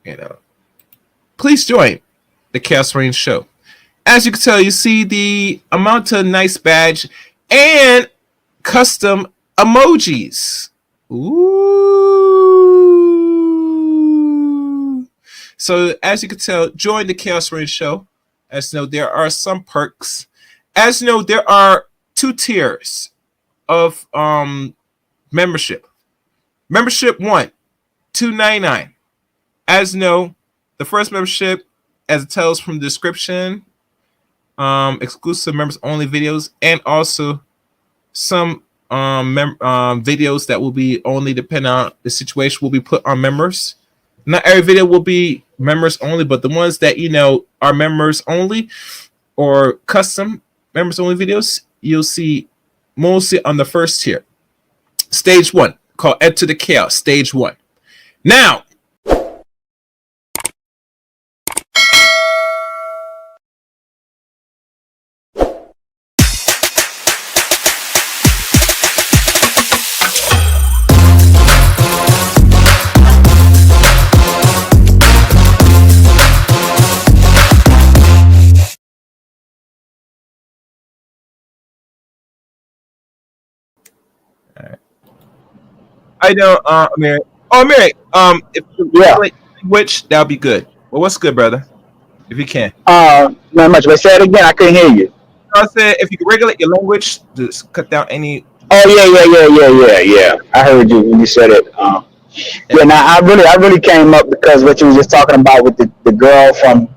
You know, please join the Chaos Reigns show. As you can tell, you see the amount of nice badge and custom emojis. Ooh. So as you can tell, join the Chaos Reigns show. As you know, there are some perks. As you know, there are 2 tiers of membership. Membership 1, $2.99. As you know, the first membership, as it tells from the description, exclusive members only videos, and also some videos that will be only depending on the situation will be put on members. Not every video will be members only, but the ones that are members only or custom members only videos, you'll see mostly on the first tier. Stage 1, called Enter the Chaos, Stage 1. Now, I know, Mary. Oh, Mary, if you regulate language, that'll be good. Well, what's good, brother? If you can. Not much. But say it again. I couldn't hear you. I said if you can regulate your language, just cut down any. Oh yeah. I heard you when you said it. Yeah. Now I really came up because what you were just talking about with the girl from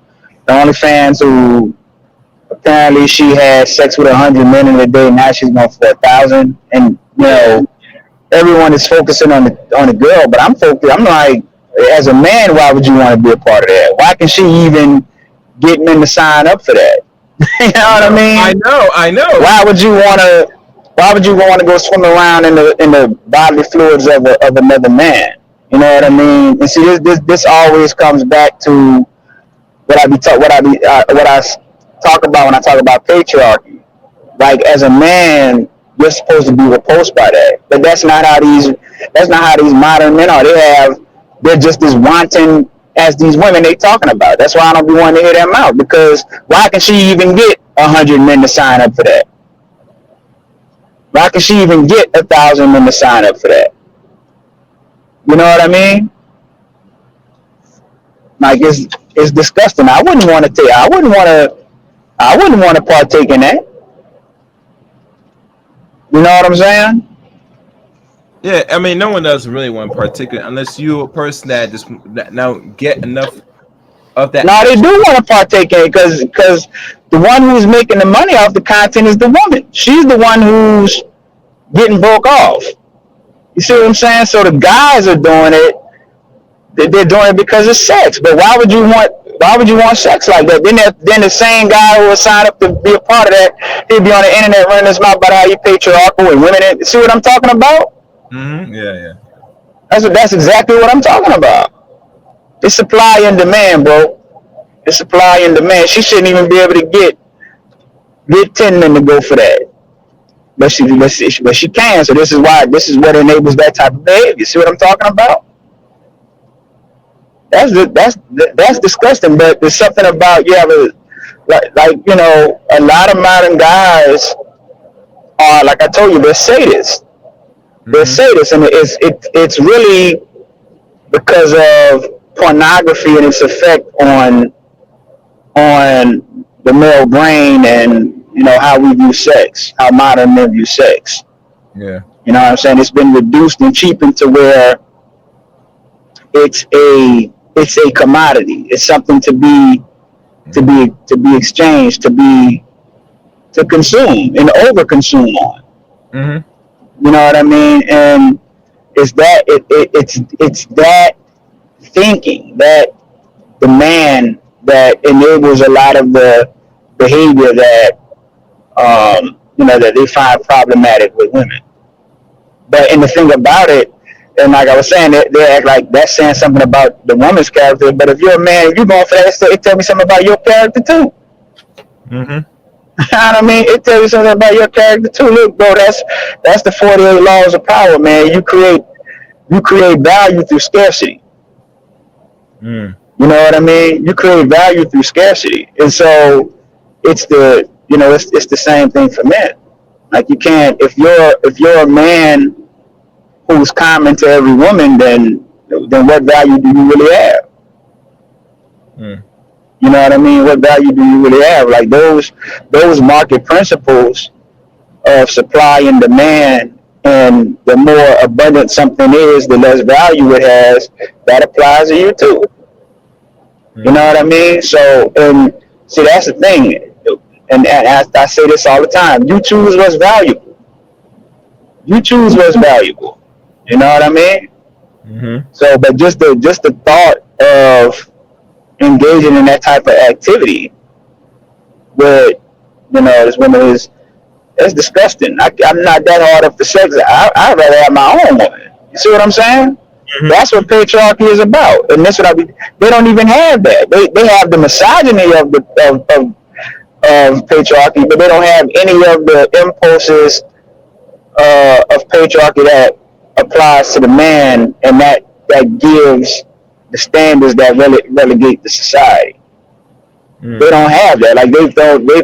the OnlyFans who apparently she had sex with 100 men in a day. Now she's going for 1,000, and everyone is focusing on the girl, but I'm like, as a man, why would you want to be a part of that? Why can she even get men to sign up for that? You know what I mean? I know. Why would you want to go swim around in the bodily fluids of another man? You know what I mean? And see, this always comes back to what I talk about when I talk about patriarchy. Like, as a man, you're supposed to be repulsed by that, but that's not how these modern men are. They're just as wanton as these women they talking about. That's why I don't be wanting to hear them out, because why can she even get 100 men to sign up for that? Why can she even get 1,000 men to sign up for that? You know what I mean? Like, it's disgusting. I wouldn't want to partake in that. You know what I'm saying? Yeah, I mean, no one does really want to partake unless you're a person that just now get enough of that. No, they do want to partake in it because the one who's making the money off the content is the woman. She's the one who's getting broke off. You see what I'm saying? So the guys are doing it. They're doing it because of sex. But why would you want sex like that? Then the same guy who will sign up to be a part of that, he'd be on the internet running his mouth about how you patriarchal and women. See what I'm talking about? Mm-hmm. Yeah. That's exactly what I'm talking about. It's supply and demand, bro. It's supply and demand. She shouldn't even be able to get 10 men to go for that. But she can. So this is what enables that type of behavior. See what I'm talking about? That's disgusting. But there's something about a lot of modern guys are, like I told you, they're sadists. They're sadists, and it's really because of pornography and its effect on the male brain and how we view sex, how modern men view sex. Yeah. You know what I'm saying? It's been reduced and cheapened to where it's a commodity. It's something to be exchanged, to consume and over-consume on. Mm-hmm. You know what I mean? And it's that thinking, that demand that enables a lot of the behavior that that they find problematic with women. And the thing about it, and like I was saying, they act like that's saying something about the woman's character. But if you're a man, if you're going for that, it tells me something about your character too. Mm-hmm. You know what I mean? It tells you something about your character too. Look, bro, that's the 48 laws of power, man. You create value through scarcity. Mm. You know what I mean? You create value through scarcity, and so it's it's the same thing for men. Like you can't if you're a man who's common to every woman, then what value do you really have? Mm. You know what I mean? What value do you really have? Like those market principles of supply and demand, and the more abundant something is, the less value it has. That applies to you too. You know what I mean? So, and see, that's the thing. And I say this all the time. You choose what's valuable. You choose what's valuable. You know what I mean? Mm-hmm. So, but just the thought of engaging in that type of activity with, this woman it's disgusting. I'm not that hard up for sex. I'd rather have my own woman. You see what I'm saying? Mm-hmm. That's what patriarchy is about, and that's what they don't even have that. They have the misogyny of patriarchy, but they don't have any of the impulses of patriarchy that applies to the man, and that gives the standards that relegate the society. They don't have that. Like they've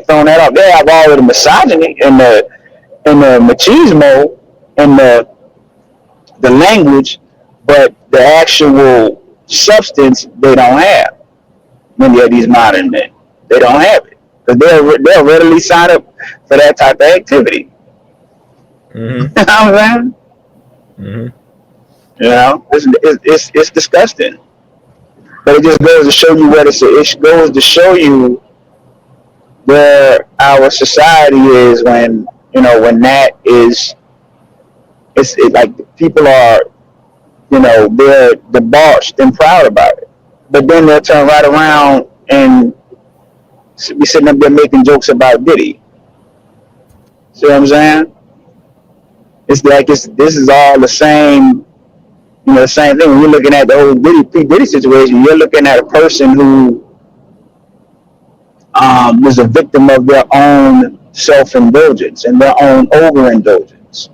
thrown that up. They have all of the misogyny and the machismo and the language, but the actual substance they don't have. Many of these modern men, they don't have it because they'll readily sign up for that type of activity. Mm-hmm. You know what I'm saying? Mm-hmm. It's disgusting. But it just goes to show you it goes to show you where our society is when that is, it's like people are, they're debauched and proud about it. But then they'll turn right around and be sitting up there making jokes about Diddy. See what I'm saying? It's like this is all the same. The same thing. When you're looking at the whole P. Diddy situation, you're looking at a person who was a victim of their own self-indulgence and their own overindulgence.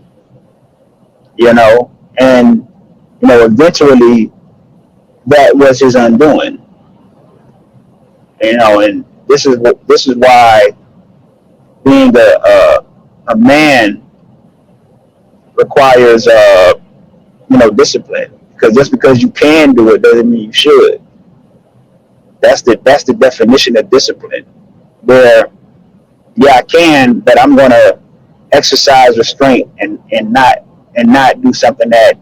And eventually that was his undoing. And this is why being a man requires discipline, because just because you can do it doesn't mean you should. That's the definition of discipline. Where, I can, but I'm gonna exercise restraint and not do something that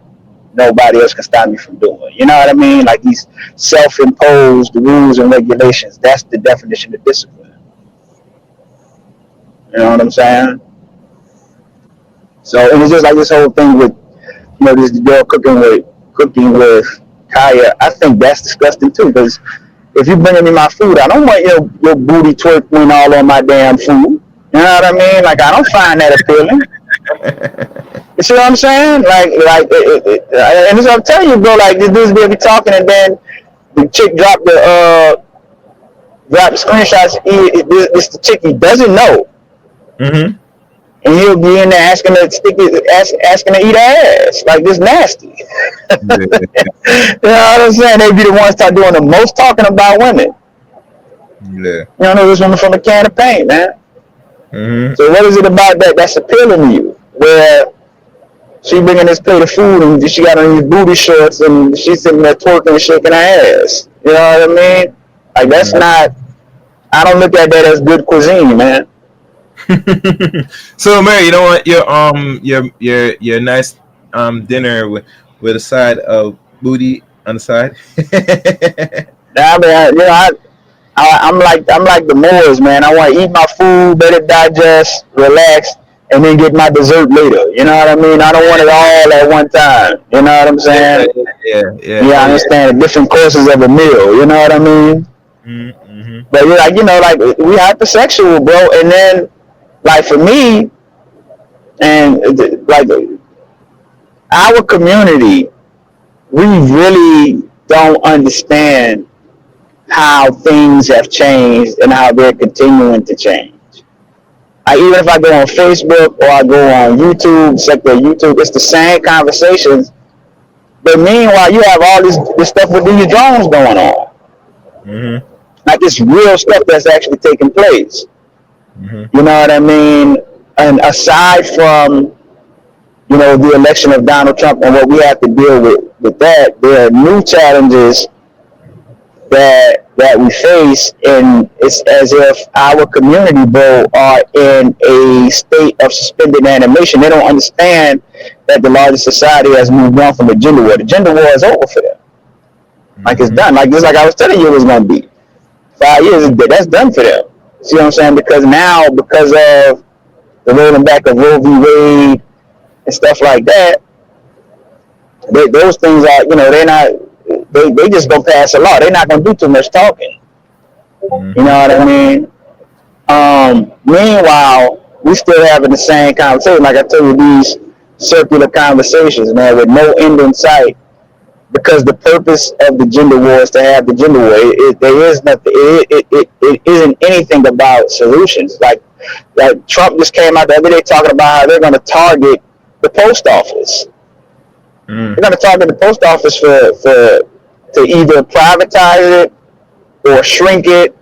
nobody else can stop me from doing. You know what I mean? Like these self-imposed rules and regulations. That's the definition of discipline. You know what I'm saying? So it was just like this whole thing with this girl cooking with Kaya. I think that's disgusting too, because if you bringing me my food, I don't want your booty twerking all on my damn food. You know what I mean? Like, I don't find that appealing. You see what I'm saying? Like, and that's what I'm telling you, bro. Like, this dude's gonna be talking, and then the chick dropped the screenshots. This the chick he doesn't know. Mm-hmm. And he'll be in there asking her to eat her ass. Like, this nasty. You know what I'm saying? They be the ones start doing the most talking about women. Yeah. You don't know this woman from a can of paint, man. Mm-hmm. So what is it about that's appealing to you? Where she bringing this plate of food and she got on these booty shorts and she's sitting there twerking and shaking her ass. You know what I mean? Like, that's not. I don't look at that as good cuisine, man. So, Mary, you know what? Your nice dinner with a side of booty on the side. Nah, man, I'm like the Moors, man. I want to eat my food, let it digest, relax, and then get my dessert later. You know what I mean? I don't want it all at one time. You know what I'm saying? Yeah. I understand the different courses of a meal. You know what I mean? Mm-hmm. But like, like we hypersexual, bro, and then. Like, for me, and like our community, we really don't understand how things have changed and how they're continuing to change. Even if I go on Facebook or I go on YouTube, it's the same conversations But meanwhile, you have all this stuff with these drones going on. Mm-hmm. Like this real stuff that's actually taking place. Mm-hmm. You know what I mean? And aside from, you know, the election of Donald Trump and what we have to deal with that, there are new challenges that we face, and it's as if our community, bro, are in a state of suspended animation. They don't understand that the largest society has moved on from the gender war. The gender war is over for them. Like it's done. Like just like I was telling you it was gonna be. 5 years, that's done for them. See what I'm saying? Because now, because of the rolling back of Roe v. Wade and stuff like that, those things are, you know, they're not. They just gonna pass a law. They're not gonna do too much talking. You know what I mean? Meanwhile, we still having the same conversation. Like I told you, these circular conversations, man, with no end in sight. Because the purpose of the gender war is to have the gender war. There is nothing. It isn't anything about solutions. Like Trump just came out the other day talking about how they're going to target the post office. They're going to target the post office to either privatize it or shrink it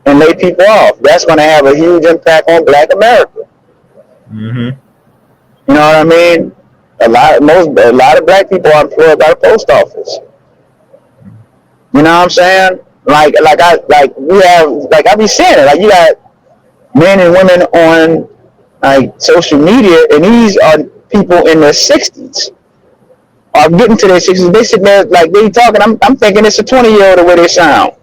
and lay people off. That's going to have a huge impact on Black America. Mm-hmm. You know what I mean? A lot of Black people are employed by the post office. You know what I'm saying? I be seeing it. Like you got men and women on like social media, and these are people in their 60s. Are getting to their 60s. They sit there like they talking. I'm thinking it's a 20-year-old the way they sound.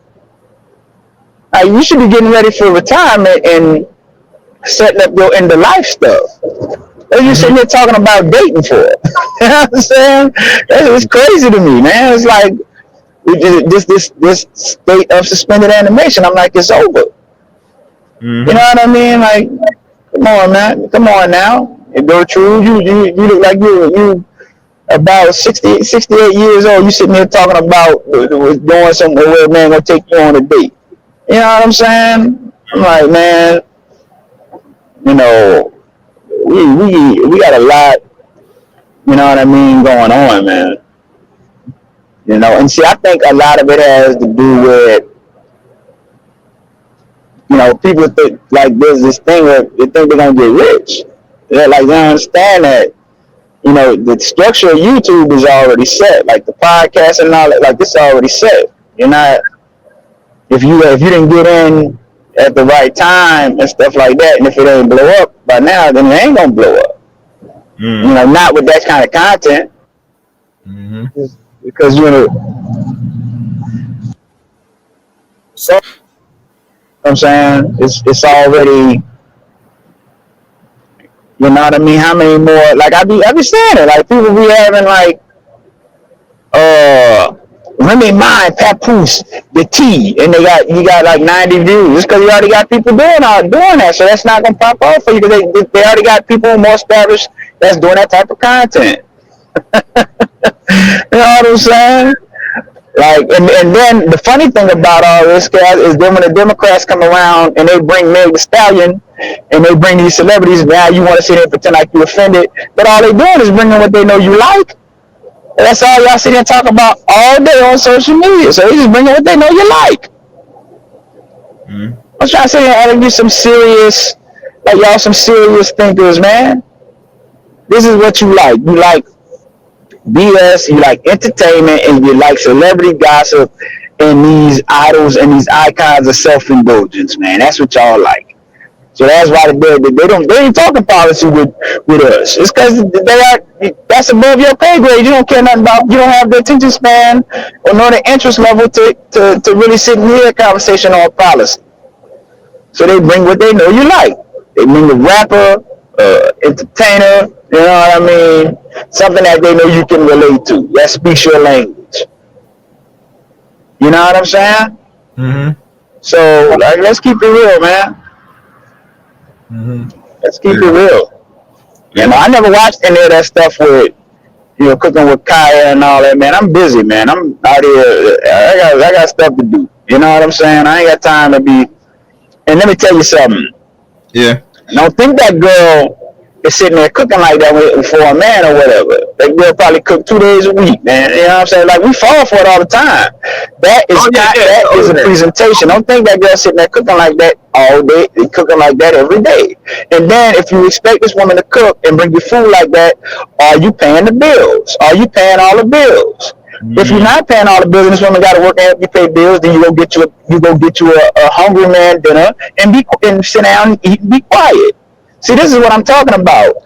Like you should be getting ready for retirement and setting up your end of life stuff. What are you sitting here talking about dating for? You know what I'm saying? It's crazy to me, man. It's like this state of suspended animation. I'm like, it's over. You know what I mean? Like, come on, man. Come on now. And Gertrude, you look like you about 68 years old. You sitting here talking about doing something where a man gonna take you on a date. You know what I'm saying? I'm like, man, you know, we got a lot, you know what I mean, going on, man. You know, and see, I think a lot of it has to do with, you know, people think like there's this thing where they think they're gonna get rich. They're like, they don't understand that, you know, the structure of YouTube is already set. Like the podcast and all that, like this is already set. You're not, if you didn't get in at the right time and stuff like that, and if it ain't blow up by now, then it ain't gonna blow up. You know, not with that kind of content. Because you know, so I'm saying it's already, you know what I mean. How many more? Like I be saying it. Like people be having like, Remy Mine, Papoose, the T, and you got like 90 views. Just because you already got people doing that, so that's not gonna pop off for you because they already got people more established that's doing that type of content. You know what I'm saying? Like, and then the funny thing about all this, guys, is then when the Democrats come around and they bring Meg Thee Stallion and they bring these celebrities, now you want to sit there and pretend like you offended, but all they doing is bringing what they know you like. That's all y'all sit there and talk about all day on social media. So they just bringing what they know you like. I'm trying to say that you some serious, like y'all some serious thinkers, man. This is what you like. You like BS, you like entertainment, and you like celebrity gossip and these idols and these icons of self-indulgence, man. That's what y'all like. So that's why they ain't talking policy with us. It's because that's above your pay grade. You don't care nothing about. You don't have the attention span or nor the interest level to really sit and hear a conversation on policy. So they bring what they know you like. They bring the rapper, entertainer. You know what I mean? Something that they know you can relate to. That speaks your language. You know what I'm saying? So like, let's keep it real, man. Let's keep it real. You know, I never watched any of that stuff with, you know, cooking with Kaya and all that, man. I'm busy, man. I'm out here. I got stuff to do. You know what I'm saying? I ain't got time to be. And let me tell you something. Yeah. Don't think that girl is sitting there cooking like that for a man or whatever. That girl probably cook 2 days a week, man. You know what I'm saying? Like, we fall for it all the time. That is a presentation. Don't think that girl sitting there cooking like that all day, cooking like that every day. And then if you expect this woman to cook and bring you food like that, are you paying the bills? Are you paying all the bills? If you're not paying all the bills and this woman got to work and help you pay bills, then you go get you a hungry man dinner and sit down and eat and be quiet. See, this is what I'm talking about.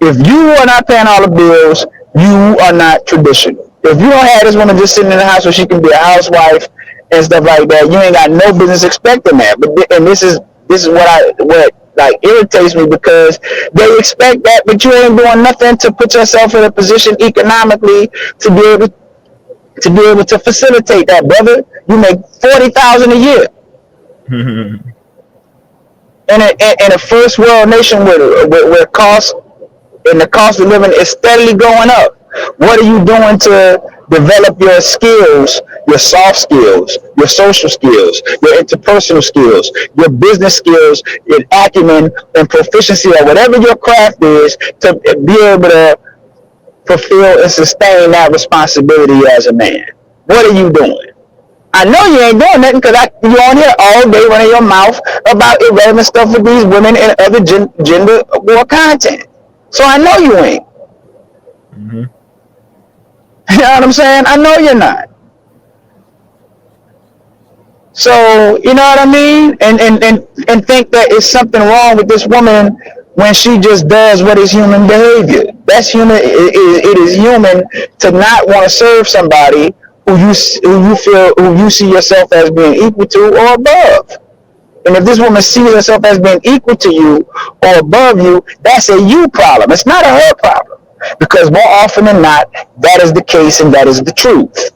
If you are not paying all the bills, you are not traditional. If you don't have this woman just sitting in the house so she can be a housewife and stuff like that, you ain't got no business expecting that. And this is what like irritates me, because they expect that, but you ain't doing nothing to put yourself in a position economically to be able to facilitate that, brother. You make $40,000 a year. In a first world nation where the cost of living is steadily going up, what are you doing to develop your skills, your soft skills, your social skills, your interpersonal skills, your business skills, your acumen and proficiency or whatever your craft is, to be able to fulfill and sustain that responsibility as a man? What are you doing? I know you ain't doing nothing, because you on here all day running your mouth about irrelevant stuff with these women and other gender war content. So I know you ain't. You know what I'm saying? I know you're not. So, you know what I mean? And think that it's something wrong with this woman when she just does what is human behavior. That's human. It is human to not want to serve somebody who you see yourself as being equal to or above. And if this woman sees herself as being equal to you or above you, that's a you problem. It's not a her problem. Because more often than not, that is the case and that is the truth.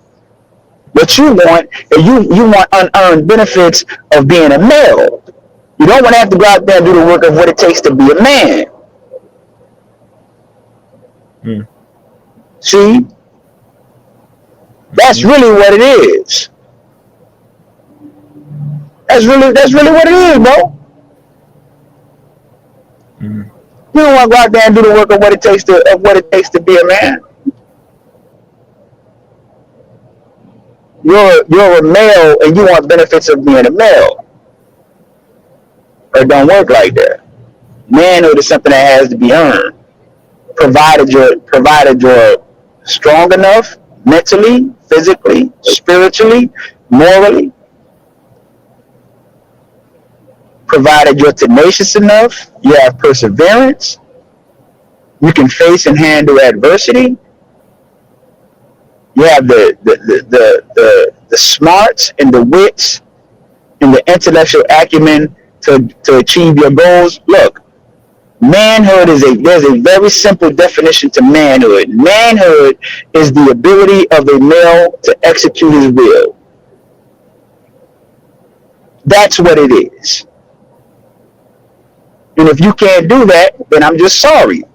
What you want is you want unearned benefits of being a male. You don't want to have to go out there and do the work of what it takes to be a man. See? That's really what it is. That's really what it is, bro. You don't want to go out there and do the work of what it takes to be a man. You're a male and you want benefits of being a male. It don't work like that. Manhood is something that has to be earned. Provided you're strong enough mentally, physically, spiritually, morally. Provided you're tenacious enough, you have perseverance, you can face and handle adversity, you have the smarts and the wits and the intellectual acumen to achieve your goals. Look, manhood there's a very simple definition to manhood. Manhood is the ability of a male to execute his will. That's what it is. And if you can't do that, then I'm just sorry.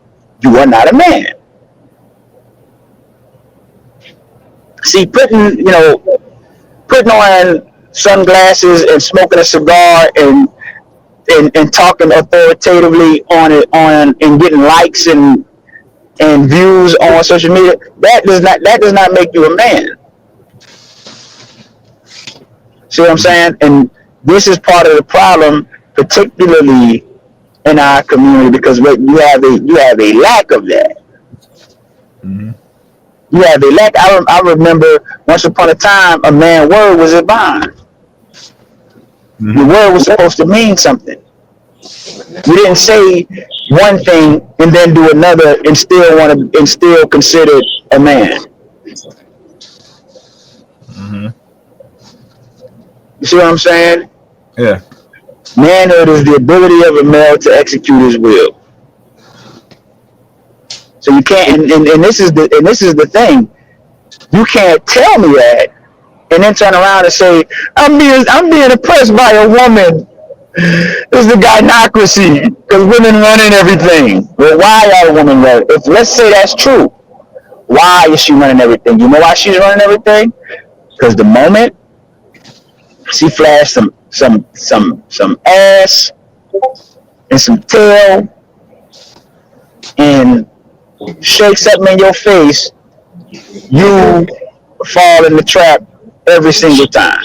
You are not a man. See, putting on sunglasses and smoking a cigar and talking authoritatively on and getting likes and views on social media, that does not make you a man. See what I'm saying? And this is part of the problem, particularly in our community, because you have a lack of that. You have a lack. I remember once upon a time, a man's word was a bond. The word was supposed to mean something. You didn't say one thing and then do another and still considered a man. You see what I'm saying? Yeah. Manhood is the ability of a male to execute his will. So you can't, and this is the thing. You can't tell me that and then turn around and say, I'm being oppressed by a woman. It's the gynocracy because women running everything. Well, why are women running? Let's say that's true. Why is she running everything? You know why she's running everything? Because the moment she flashed some ass and some tail, and shake something in your face, you fall in the trap every single time.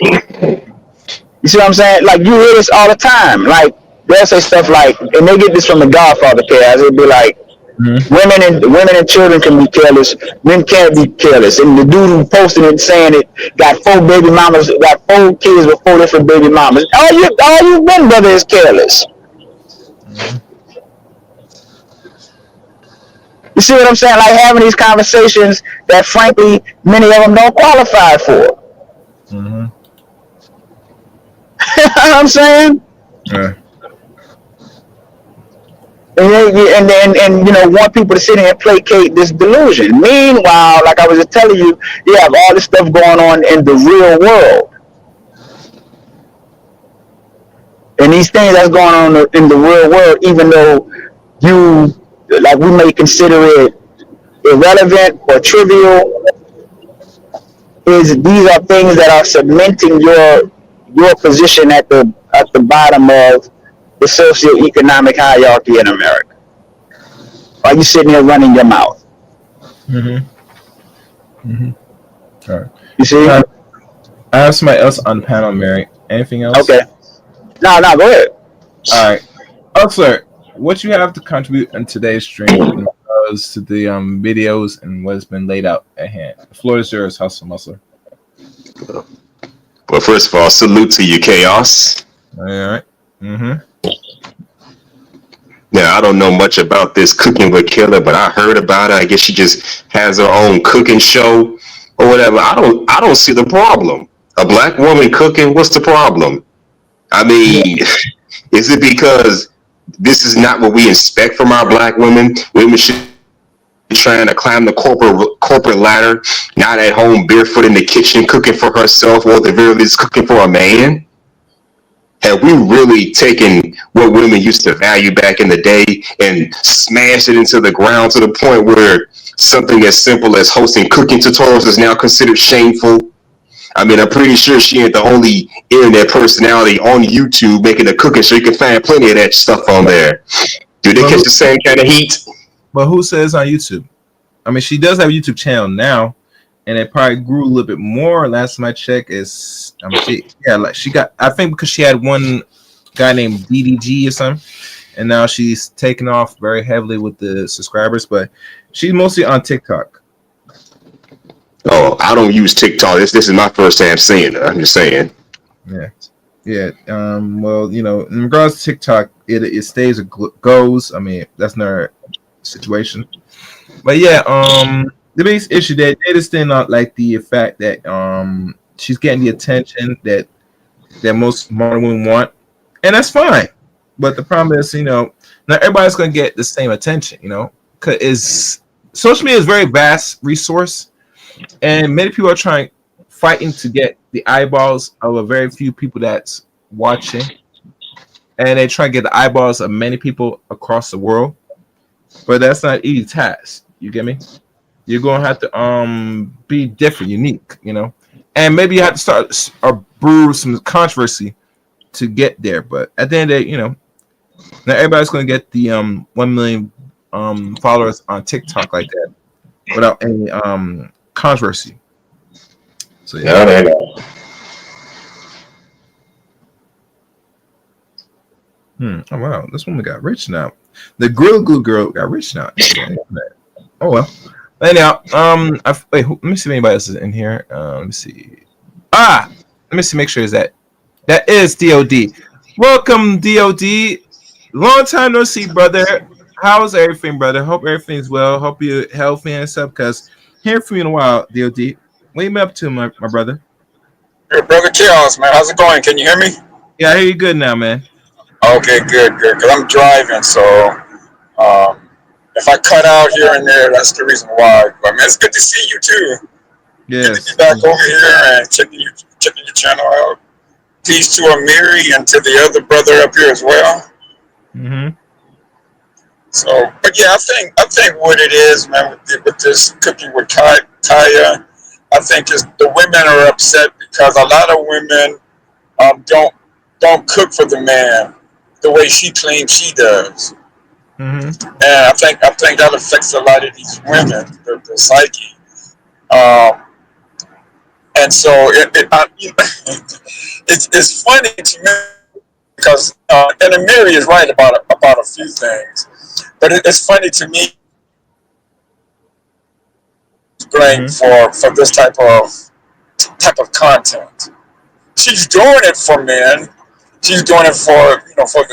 You see what I'm saying? Like you hear this all the time. Like they'll say stuff like, and they get this from the Godfather cast. It'll be like, Mhm. women and children can be careless. Men can't be careless. And the dude who posted it saying it got 4 baby mamas, got 4 kids with 4 different baby mamas. All you've been, brother, is careless. Mhm. You see what I'm saying? Like having these conversations that, frankly, many of them don't qualify for. Mhm. You know what I'm saying? Yeah. And want people to sit here and placate this delusion. Meanwhile, like I was just telling you, you have all this stuff going on in the real world. And these things that's going on in the real world, even though we may consider it irrelevant or trivial, these are things that are cementing your position at the bottom of the socioeconomic hierarchy in America. Are you sitting here running your mouth? Mhm. Mhm. All right. You see? I have somebody else on the panel, Mary. Anything else? Okay. No, go ahead. All right. Also, what you have to contribute in today's stream in regards to the videos and what has been laid out at hand. The floor is yours, Hustle Muscle. Well, first of all, salute to you, Chaos. All right. Mm-hmm. Now, I don't know much about this Cooking with Killer, but I heard about it. I guess she just has her own cooking show or whatever. I don't see the problem. A black woman cooking, what's the problem? I mean, is it because this is not what we expect from our black women? Women should be trying to climb the corporate ladder, not at home barefoot in the kitchen cooking for herself, or at the very least cooking for a man? Have we really taken what women used to value back in the day and smashed it into the ground to the point where something as simple as hosting cooking tutorials is now considered shameful? I mean, I'm pretty sure she ain't the only internet personality on YouTube making a cooking show. You can find plenty of that stuff on there. Do they catch the same kind of heat? But who says on YouTube? I mean, she does have a YouTube channel now, and it probably grew a little bit more. Last time I checked, she got. I think because she had one guy named DDG or something, and now she's taken off very heavily with the subscribers. But she's mostly on TikTok. Oh, I don't use TikTok. This is my first time seeing it. I'm just saying. Yeah. Well, in regards to TikTok, it stays or goes. I mean, that's not situation. But yeah, the biggest issue that they just did not like the fact that she's getting the attention that most modern women want, and that's fine. But the problem is, not everybody's gonna get the same attention. Because social media is a very vast resource, and many people are fighting to get the eyeballs of a very few people that's watching, and they try to get the eyeballs of many people across the world. But that's not an easy task. You get me? You're gonna have to be different, unique, and maybe you have to start or brew some controversy to get there. But at the end of the day, not everybody's gonna get the 1 million followers on TikTok like that without any controversy. So yeah. Oh wow, this woman got rich now. The Grill Glue girl got rich now. Oh well. Anyhow, let me see if anybody else is in here. Let me see. Let me see. Make sure that is DOD. Welcome, DOD. Long time no see, brother. How's everything, brother? Hope everything's well. Hope you're healthy and stuff. Cause hearing from you in a while, DOD. What you been up to, my brother? Hey, brother Chaos, man. How's it going? Can you hear me? Yeah, I hear you good now, man. Okay, good. Because I'm driving, so if I cut out here and there, that's the reason why. But man, it's good to see you too. Yes. Good to be back over here and checking your channel out. Peace to Amiri and to the other brother up here as well. Mm-hmm. So, but yeah, I think what it is, man, with this Cooking with Kaya, I think is the women are upset because a lot of women don't cook for the man the way she claims she does. Mm-hmm. And I think that affects a lot of these women, the psyche. Um, and so it's funny to me because and Amiri is right about a few things, but it's funny to me going for this type of content. She's doing it for men. She's doing it for for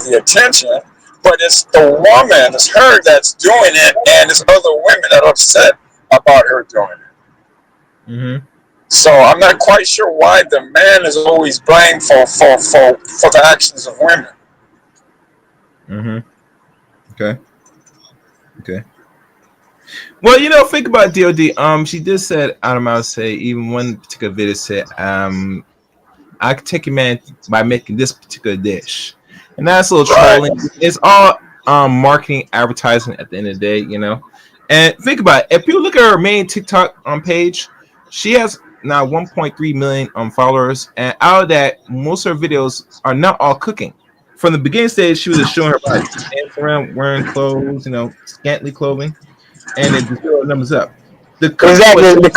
the attention. But it's the woman, it's her that's doing it, and it's other women that are upset about her doing it. Mm-hmm. So I'm not quite sure why the man is always blamed for the actions of women. Mm-hmm. Okay. Well, think about DOD. She did said, I'll say, even one particular video said, I could take a man by making this particular dish. And that's a little trolling. Right. It's all marketing, advertising at the end of the day, And think about it. If people look at her main TikTok page, she has now 1.3 million followers. And out of that, most of her videos are not all cooking. From the beginning stage, she was just showing her body, dancing around, wearing clothes, scantily clothing, and it just built numbers up. Exactly. The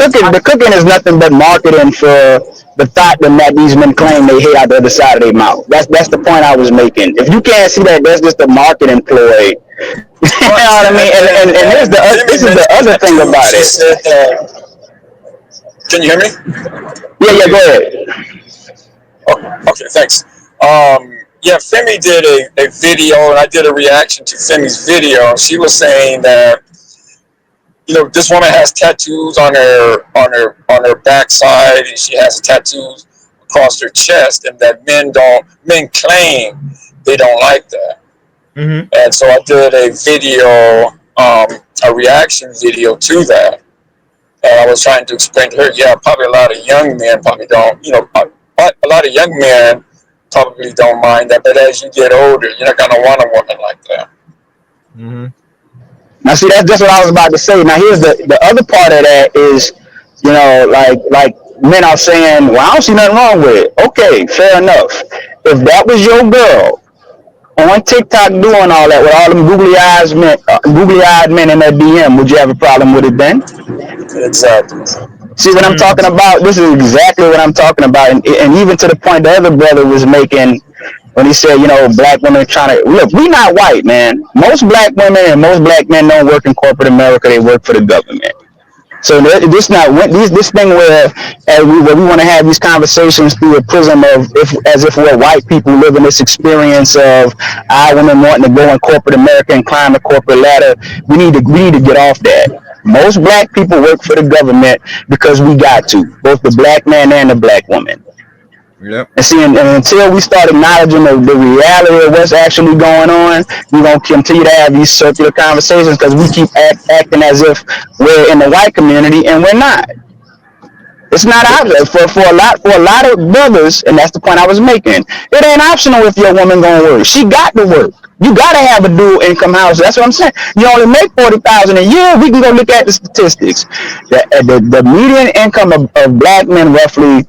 cooking is nothing but marketing for the thought that these men claim they hate out the other side of their mouth. That's the point I was making. If you can't see that, that's just a marketing ploy. You know what I mean? And this is the other thing about it. Can you hear me? Yeah, go ahead. Oh, okay, thanks. Yeah, Femi did a video, and I did a reaction to Femi's video. She was saying that this woman has tattoos on her backside, and she has tattoos across her chest, and that men claim they don't like that. Mm-hmm. And so I did a video, a reaction video to that, and I was trying to explain to her, probably a lot of young men probably don't, a lot of young men probably don't mind that, but as you get older, you're not gonna want a woman like that. Mm-hmm. Now, see, that's what I was about to say. Now, here's the other part of that is, like men are saying, well, I don't see nothing wrong with it. Okay, fair enough. If that was your girl on TikTok doing all that with all them googly-eyed men in that DM, would you have a problem with it then? Exactly. See what I'm talking about? This is exactly what I'm talking about. And even to the point the other brother was making when he said, black women trying to look, we not white, man. Most black women and most black men don't work in corporate America. They work for the government. So this thing where we want to have these conversations through a prism of as if we're white people living this experience of our women wanting to go in corporate America and climb the corporate ladder. We need to get off that. Most black people work for the government because we got to, both the black man and the black woman. Yep. And see, and until we start acknowledging the reality of what's actually going on, we're going to continue to have these circular conversations because we keep acting as if we're in the white community and we're not. It's not optional for a lot of brothers, and that's the point I was making. It ain't optional if your woman gonna work. She got to work. You gotta have a dual income house. That's what I'm saying. You only make $40,000 a year. We can go look at the statistics. The median income of black men roughly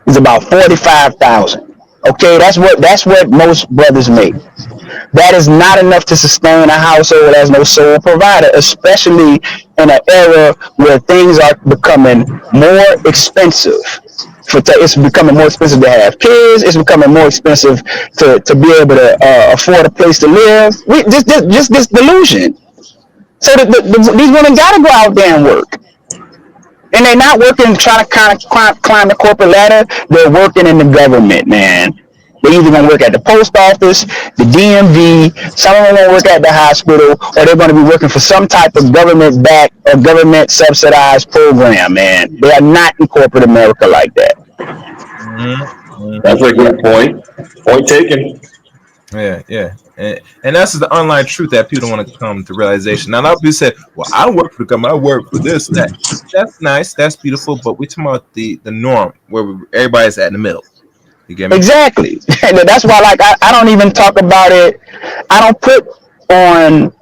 is about $45,000. Okay, that's what most brothers make. That is not enough to sustain a household as no sole provider, especially in an era where things are becoming more expensive. It's becoming more expensive to have kids. It's becoming more expensive to be able to afford a place to live. Just this delusion. So these women got to go out there and work. And they're not working trying to kind of climb the corporate ladder. They're working in the government, man. They're either going to work at the post office, the DMV, some of them going to work at the hospital, or they're going to be working for some type of government-backed or government-subsidized program, man. They are not in corporate America like that. Mm-hmm. That's a good point. Point taken. Yeah. And that's the online truth that people don't want to come to realization. Now, a lot of people say, well, I work for the government, I work for this, that. That's nice, that's beautiful, but we're talking about the norm where everybody's at in the middle. You get me? Exactly. And that's why, I don't even talk about it. I don't put on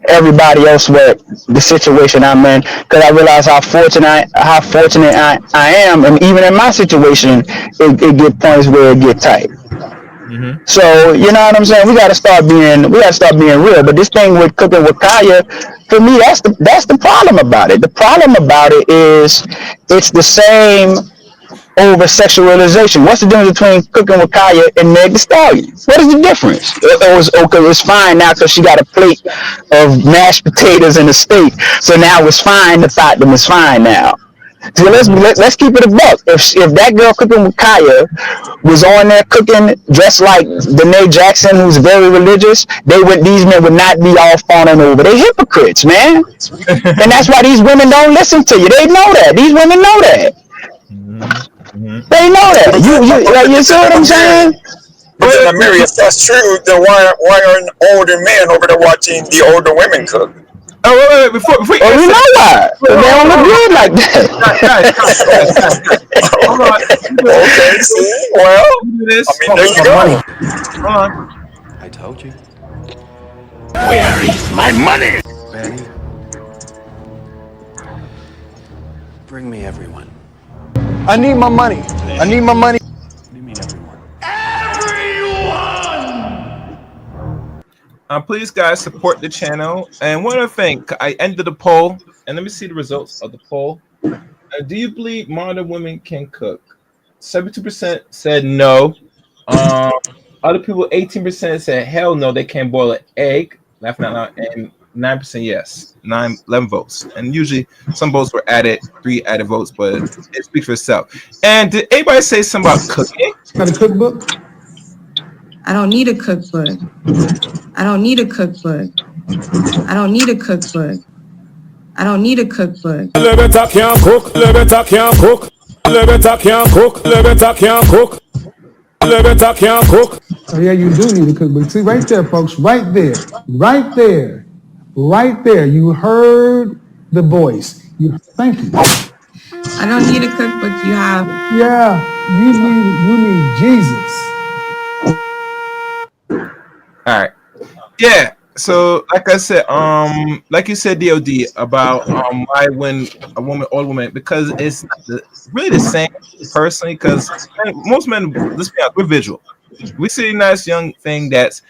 everybody else what the situation I'm in, because I realize how fortunate I am, and even in my situation, it get points where it get tight. So you know what I'm saying? We gotta start being real. But this thing with cooking with Kaya, for me, that's the problem about it. The problem about it is it's the same over sexualization. What's the difference between cooking with Kaya and Meg Thee Stallion? What is the difference? It's fine now because she got a plate of mashed potatoes and a steak. So now it's fine. The thought them is fine now. So let's keep it a buck. If that girl cooking with Kaya was on there cooking just like Danae Jackson, who's very religious, these men would not be all fawning over. They hypocrites, man. And that's why these women don't listen to you. They know that. These women know that. They know that. You see what I'm saying? But then, Amiri, if that's true, then why are older men over there watching the older women cook? Oh, wait, before we know why. They don't look good like that. Hold on. Okay, see? Well, I mean, there you go. Hold on. I told you. Where is my money? Benny. Bring me everyone. I need my money. I need my money. What do you mean everyone? Please, guys, support the channel. And one other thing, I ended the poll, and let me see the results of the poll. Do you believe modern women can cook? 72% said no. Other people, 18% said hell no, they can't boil an egg. Laughing out loud, and 9% yes. 11 votes. And usually some votes were added, 3 added votes, but it speaks for itself. And did anybody say something about cooking? Got a cookbook? I don't need a cookbook. I don't need a cookbook. I don't need a cookbook. I don't need a cookbook. Lebeta can't cook. Lebeta can't cook. Lebeta can't cook. Lebeta can't cook. Lebeta can't cook. Oh yeah, you do need a cookbook. See, right there, folks. Right there. Right there. Right there. You heard the voice. Thank you. I don't need a cookbook. You have. Yeah, you need Jesus. All right. Yeah. So, like I said, like you said, DOD, about why when a woman, older woman, because it's really the same personally. Because most men, let's be honest, we're visual. We see a nice young thing that's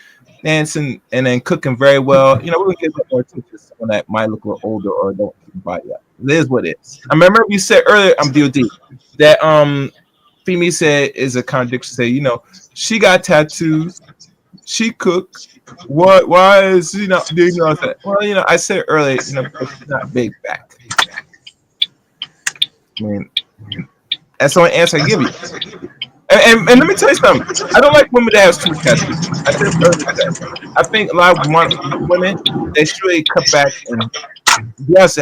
dancing and then cooking very well. You know, we're gonna give it more attention to someone that might look a little older or don't keep the body up. It is what it is. I remember you said earlier, DOD, that Femi said is a contradiction. Say, you know, she got tattoos. She cooked. What? Why is she not doing that? Well, you know, I said earlier, you know, she's not big back. I mean, that's the only answer I give you. And let me tell you something. I don't like women that have too much tattoos. I said earlier. I think a lot of women they should really cut back and yes,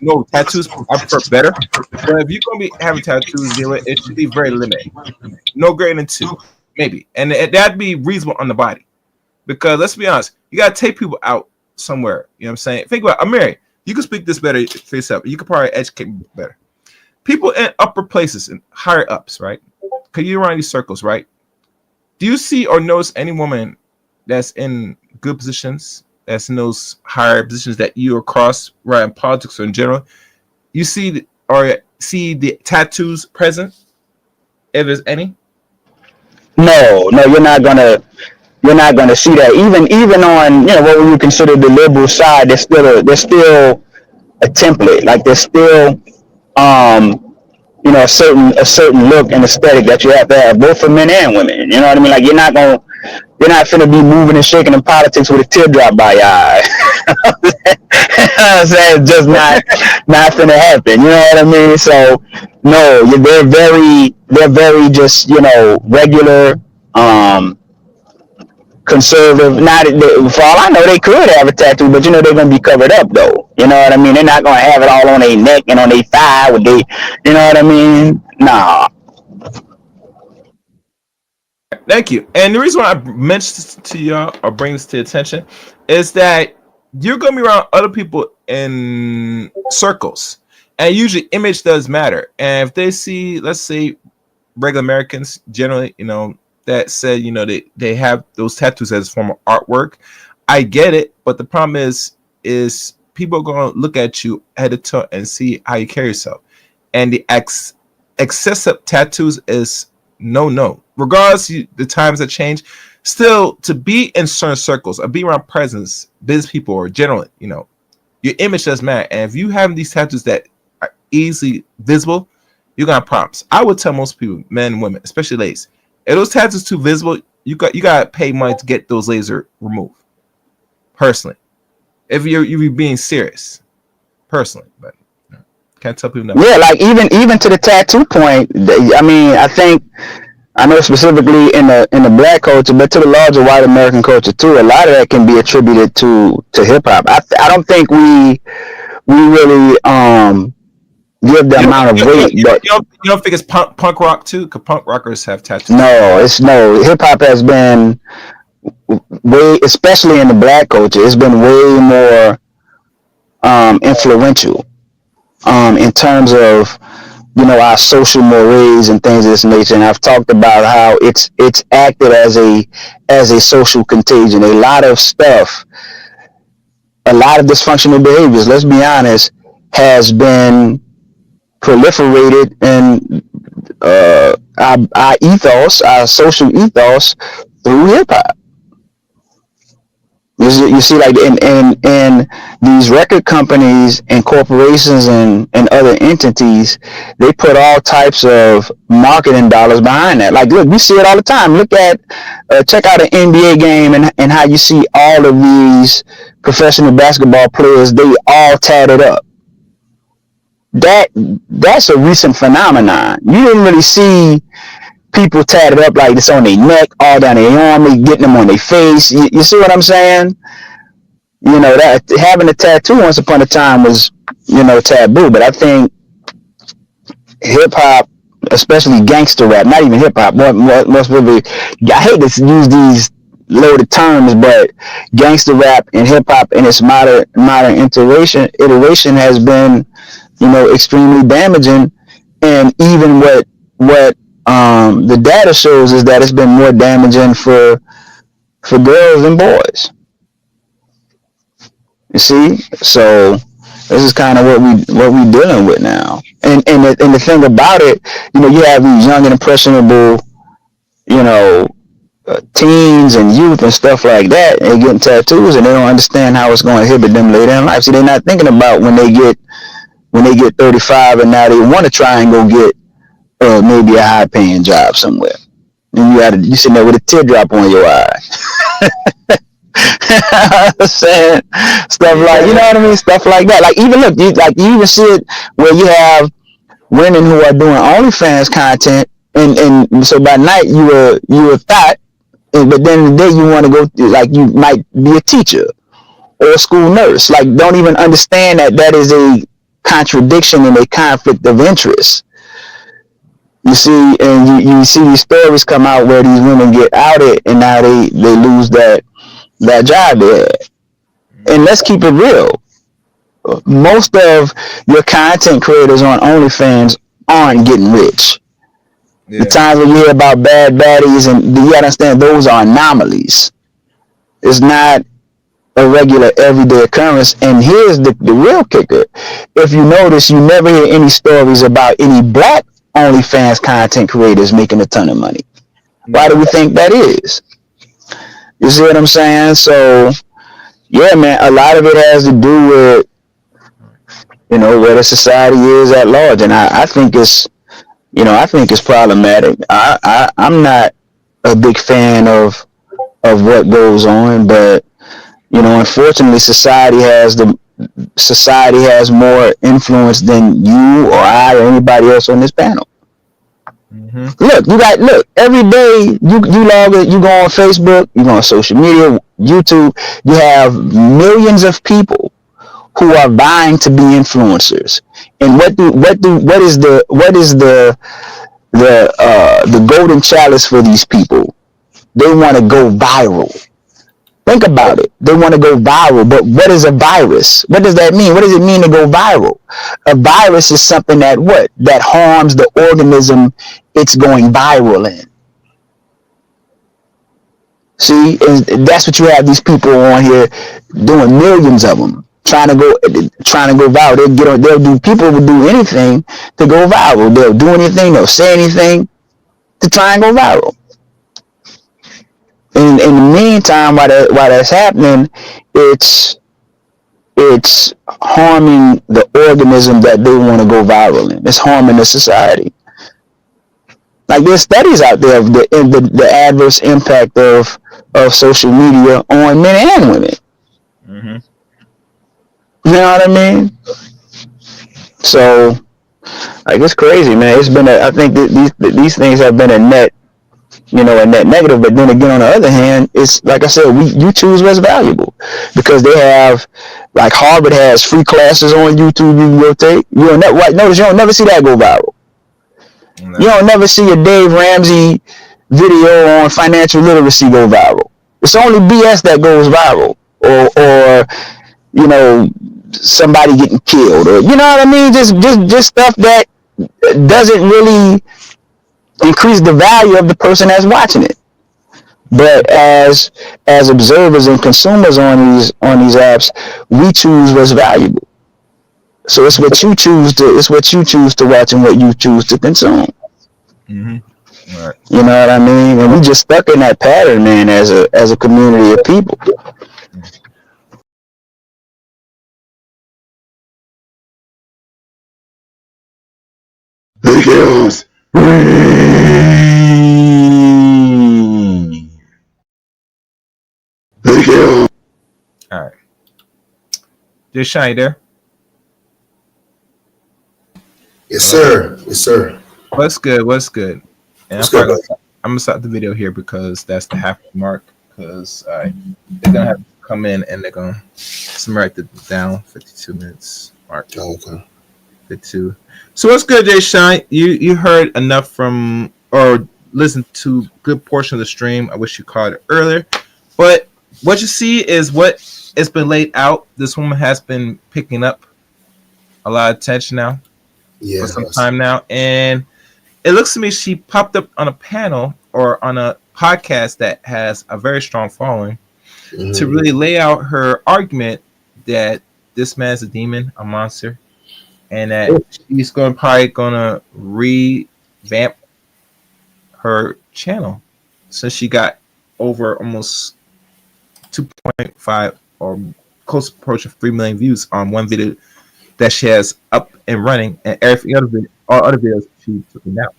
no tattoos. I prefer better. But if you're gonna be having tattoos, it should be very limited. No greater than 2. Maybe, and that'd be reasonable on the body, because let's be honest, you gotta take people out somewhere. You know what I'm saying? Think about Amiri. You can speak this better for yourself. You could probably educate me better. People in upper places and higher ups, right? Because you're around these circles, right? Do you see or notice any woman that's in good positions, that's in those higher positions that you across, right, in politics or in general? You see the tattoos present, if there's any? No, you're not gonna see that. Even on, you know, what you consider the liberal side, there's still a template. Like there's still you know, a certain look and aesthetic that you have to have, both for men and women. You know what I mean? Like you're not finna be moving and shaking in politics with a teardrop by your eye. I'm saying it's just not finna happen. You know what I mean? So no, they're very just, you know, regular, conservative. Not for all I know, they could have a tattoo, but you know they're gonna be covered up though. You know what I mean? They're not gonna have it all on their neck and on their thigh with they. You know what I mean? Nah. Thank you. And the reason why I mentioned this to y'all or bring this to attention is that you're gonna be around other people in circles, and usually image does matter. And if they see, let's say, regular Americans generally, you know, that said, you know, they have those tattoos as a form of artwork, I get it. But the problem is people are gonna look at you head to toe and see how you carry yourself. And the excessive tattoos is no. regardless the times that change, still to be in certain circles or be around presence, business people or generally, your image does matter. And if you have these tattoos that are easily visible, you're gonna have problems. I would tell most people, men and women, especially ladies, if those tattoos too visible, you gotta pay money to get those laser removed. Personally, if you're being serious, personally, but can't tell people that. Yeah, like even to the tattoo point. I mean, I know specifically in the black culture, but to the larger white American culture too, a lot of that can be attributed to hip hop. I don't think we really give the amount of weight. But you don't think it's punk rock too? Because punk rockers have tattoos. No. Hip hop has been way, especially in the black culture, it's been way more influential in terms of our social mores and things of this nature. And I've talked about how it's acted as a social contagion. A lot of stuff, a lot of dysfunctional behaviors, let's be honest, has been proliferated in our ethos, our social ethos, through hip hop. You see, like in these record companies and corporations and other entities, they put all types of marketing dollars behind that. Like, look, we see it all the time. Look at, check out an NBA game and how you see all of these professional basketball players, they all tatted up. That's a recent phenomenon. You didn't really see people tatted up like this on their neck, all down their arm, they getting them on their face. You see what I'm saying? That having a tattoo once upon a time was, taboo. But I think hip hop, especially gangster rap, not even hip hop, most really, I hate to use these loaded terms, but gangster rap and hip hop in its modern iteration has been, extremely damaging. And even what the data shows is that it's been more damaging for girls and boys. You see, so this is kind of what we dealing with now. And the thing about it, you have these young and impressionable, teens and youth and stuff like that, and getting tattoos, and they don't understand how it's going to inhibit them later in life. See, they're not thinking about when they get 35 and now they want to try and go get maybe a high paying job somewhere, and you sitting there with a teardrop on your eye. Saying stuff like, what I mean, stuff like that. Like, even look, you even see it where you have women who are doing OnlyFans content, and so by night you were thought, but then in the day you want to go, like, you might be a teacher or a school nurse. Like, don't even understand that is a contradiction and a conflict of interest. You see, and you see these stories come out where these women get outed, and now they lose that job they had. And let's keep it real. Most of your content creators on OnlyFans aren't getting rich. Yeah. The times when you hear about bad baddies, and you understand those are anomalies. It's not a regular everyday occurrence. And here's the real kicker. If you notice, you never hear any stories about any black OnlyFans content creators making a ton of money. Why do we think that is? You see what I'm saying? So, yeah, man, a lot of it has to do with, where the society is at large. And I think it's, problematic. I'm not a big fan of what goes on, but, unfortunately, society has more influence than you or I or anybody else on this panel. Mm-hmm. Look, every day you go on Facebook, you go on social media, YouTube, you have millions of people who are vying to be influencers. And what is the golden chalice for these people? They want to go viral. Think about it. They want to go viral, but what is a virus? What does that mean? What does it mean to go viral? A virus is something that harms the organism it's going viral in. See, and that's what you have these people on here doing, millions of them, trying to go viral. People will do anything to go viral. They'll do anything, they'll say anything to try and go viral. in the meantime, while that's happening, it's harming the organism that they want to go viral in. It's harming the society. Like there's studies out there of the adverse impact of social media on men and women. Mm-hmm. You know what I mean? So, like, it's crazy, man. It's been I think these things have been a net negative. But then again, on the other hand, it's like I said, you choose what's valuable, because they have, like, Harvard has free classes on YouTube you can go take. Notice you don't never see that go viral. No. You don't never see a Dave Ramsey video on financial literacy go viral. It's only BS that goes viral, or somebody getting killed, or you know what I mean, just stuff that doesn't really increase the value of the person that's watching it. But as observers and consumers on these apps, we choose what's valuable. So it's what you choose to watch and what you choose to consume. Mm-hmm. Right. You know what I mean? And we just stuck in that pattern, man, as a community of people. The girls. All right. Just Shiny there. Yes, sir. Yes, sir. What's good? And What's I'm good, gonna stop the video here because that's the half mark. Because they're gonna have to come in and they're gonna subtract it down. 52 minutes mark. Oh, okay. 52. So what's good, Jay Shine? You heard enough from, or listened to a good portion of the stream. I wish you caught it earlier, but what you see is what has been laid out. This woman has been picking up a lot of attention now. Yeah, for some time now, and it looks to me she popped up on a panel or on a podcast that has a very strong following to really lay out her argument that this man's a demon, a monster, and that she's probably gonna revamp her channel since she got over almost 2.5 or close to approaching 3 million views on one video that she has up and running, and all other videos she took down,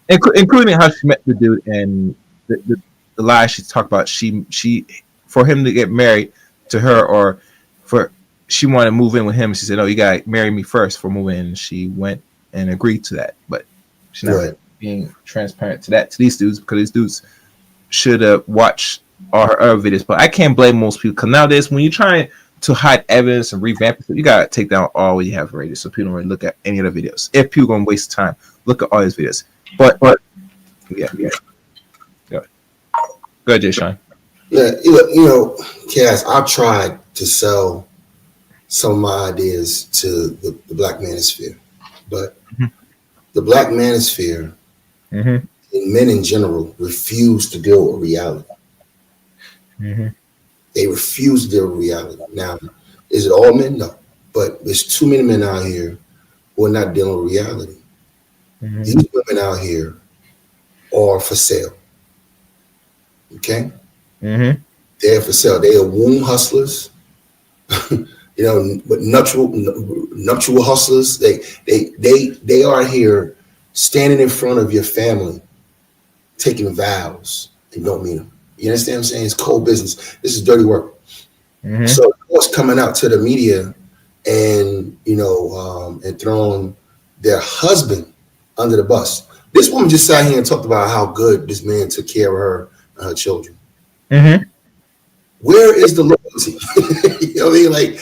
including how she met the dude and the lies she talked about. She for him to get married to her, or she wanted to move in with him. She said, "Oh, you gotta marry me first for moving in." And she went and agreed to that, but she's not being transparent to these dudes, because these dudes should watch all her other videos. But I can't blame most people, because nowadays when you try to hide evidence and revamp it, you gotta take down all what you have already, so people don't really look at any of the videos. If people gonna waste time, look at all these videos. But yeah. Go ahead, Jay Shine. Yeah, Cass, I've tried to sell some of my ideas to the Black Manosphere, but the Black Manosphere and men in general refuse to deal with reality. They refuse to deal with reality. Now, is it all men? No. But there's too many men out here who are not dealing with reality. These women out here are for sale. Okay? They're for sale. They are womb hustlers. But nuptial hustlers. They are here standing in front of your family, taking vows and don't mean them. You understand what I'm saying? It's cold business. This is dirty work. So what's coming out to the media and and throwing their husband under the bus. This woman just sat here and talked about how good this man took care of her and her children. Where is the loyalty? You know what I mean? Like,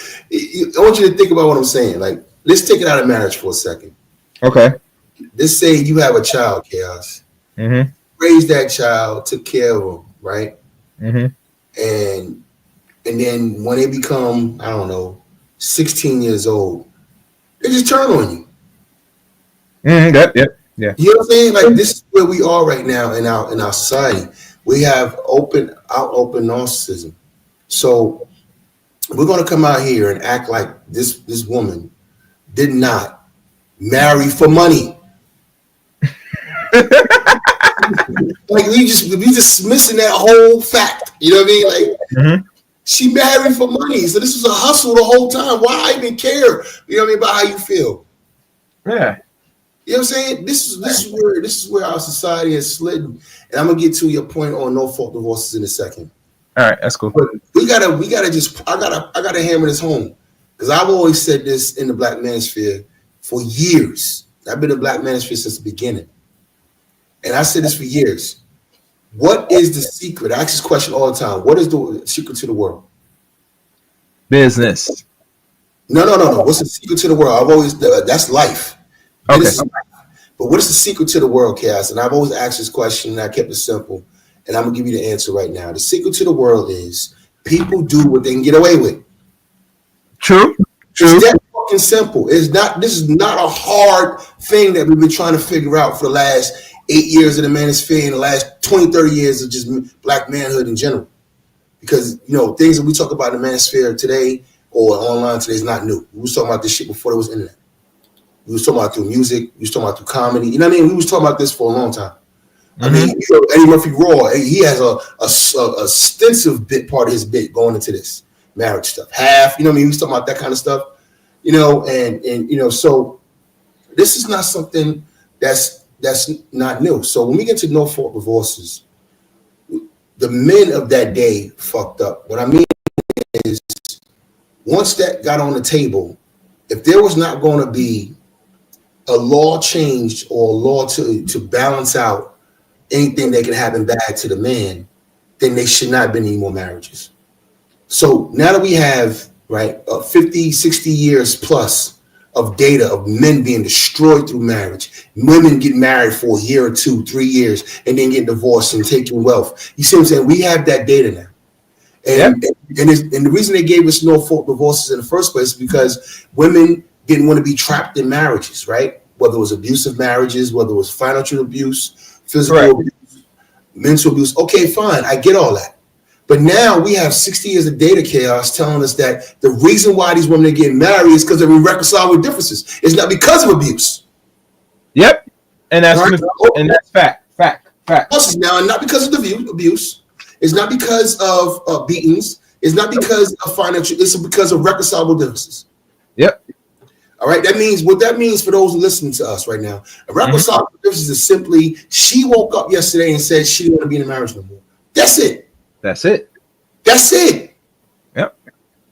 I want you to think about what I'm saying. Like, let's take it out of marriage for a second. Okay. Let's say you have a child, Chaos. Raised that child, took care of him, right? And then when they become, I don't know, 16 years old, they just turn on you. Yeah. You know what I'm saying? Like, this is where we are right now in our society. We have open narcissism. So we're gonna come out here and act like this woman did not marry for money. Like we just missing that whole fact. You know what I mean? Like Mm-hmm. she married for money, so this was a hustle the whole time. Why even care? You know what I mean about how you feel? Yeah. You know what I'm saying? This is where our society has slid. And I'm gonna get to your point on no fault divorces in a second. All right, that's cool. But we gotta just I gotta hammer this home because I've always said this in the Black Manosphere for years. I've been a Black Manosphere since the beginning, and I said this for years. What is the secret? I ask this question all the time. What is the secret to the world? Business. No. What's the secret to the world? I've always that's life. Okay. But what is the secret to the world, Chaos? And I've always asked this question, and I kept it simple. And I'm gonna give you the answer right now. The secret to the world is people do what they can get away with. True. It's that fucking simple. It's not. This is not a hard thing that we've been trying to figure out for the last 8 years of the manosphere and the last 20, 30 years of just Black manhood in general. Because things that we talk about in the manosphere today or online today is not new. We was talking about this shit before there was internet. We was talking about through music. We was talking about through comedy. You know what I mean? We was talking about this for a long time. I mean, Eddie Murphy Raw, he has a extensive part of his bit going into this marriage stuff. Half, you know what I mean? He was talking about that kind of stuff, and so this is not something that's not new. So when we get to no fault divorces, the men of that day fucked up. What I mean is, once that got on the table, if there was not going to be a law changed or a law to balance out anything that can happen bad to the man, then they should not have been any more marriages. So now that we have 50, 60 years plus of data of men being destroyed through marriage, women get married for a year or 2, 3 years, and then get divorced and taking wealth. You see what I'm saying? We have that data now. And the reason they gave us no fault divorces in the first place is because women didn't want to be trapped in marriages, right? Whether it was abusive marriages, whether it was financial abuse, physical abuse, mental abuse. Okay, fine. I get all that. But now we have 60 years of data, Chaos, telling us that the reason why these women are getting married is because they're reconciled with differences. It's not because of abuse. Yep. And that's fact. Now, and not because of the abuse. It's not because of beatings. It's not because of financial. It's because of reconcilable differences. Yep. All right. That means what that means for those listening to us right now. A reconcilable differences is simply she woke up yesterday and said she didn't want to be in a marriage no more. That's it. That's it. Yep.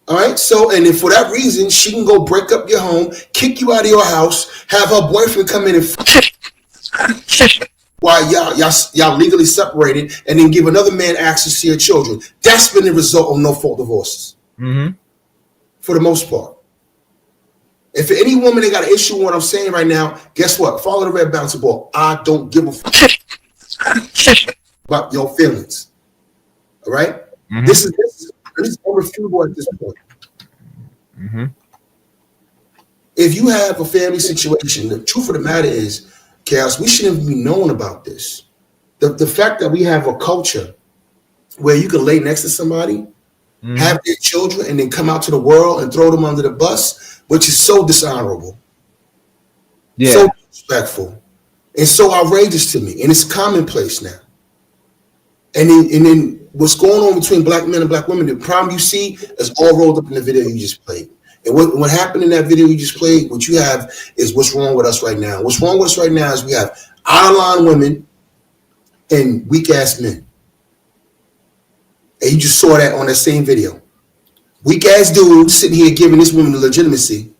All right. So, and then for that reason, she can go break up your home, kick you out of your house, have her boyfriend come in and while y'all legally separated, and then give another man access to your children. That's been the result of no fault divorces. For the most part. And for any woman that got an issue with what I'm saying right now, guess what? Follow the red bouncer ball. I don't give a fuck about your feelings. All right? This is irrefutable at this point. If you have a family situation, the truth of the matter is, Chaos, we shouldn't be known about this. The fact that we have a culture where you can lay next to somebody, have their children, and then come out to the world and throw them under the bus, which is so dishonorable, so disrespectful, and so outrageous to me. And it's commonplace now. And then what's going on between Black men and Black women, the problem you see is all rolled up in the video you just played. And what happened in that video you just played, what you have is what's wrong with us right now. What's wrong with us right now is we have out-of-line women and weak-ass men. And you just saw that on that same video. Weak-ass dude sitting here giving this woman the legitimacy,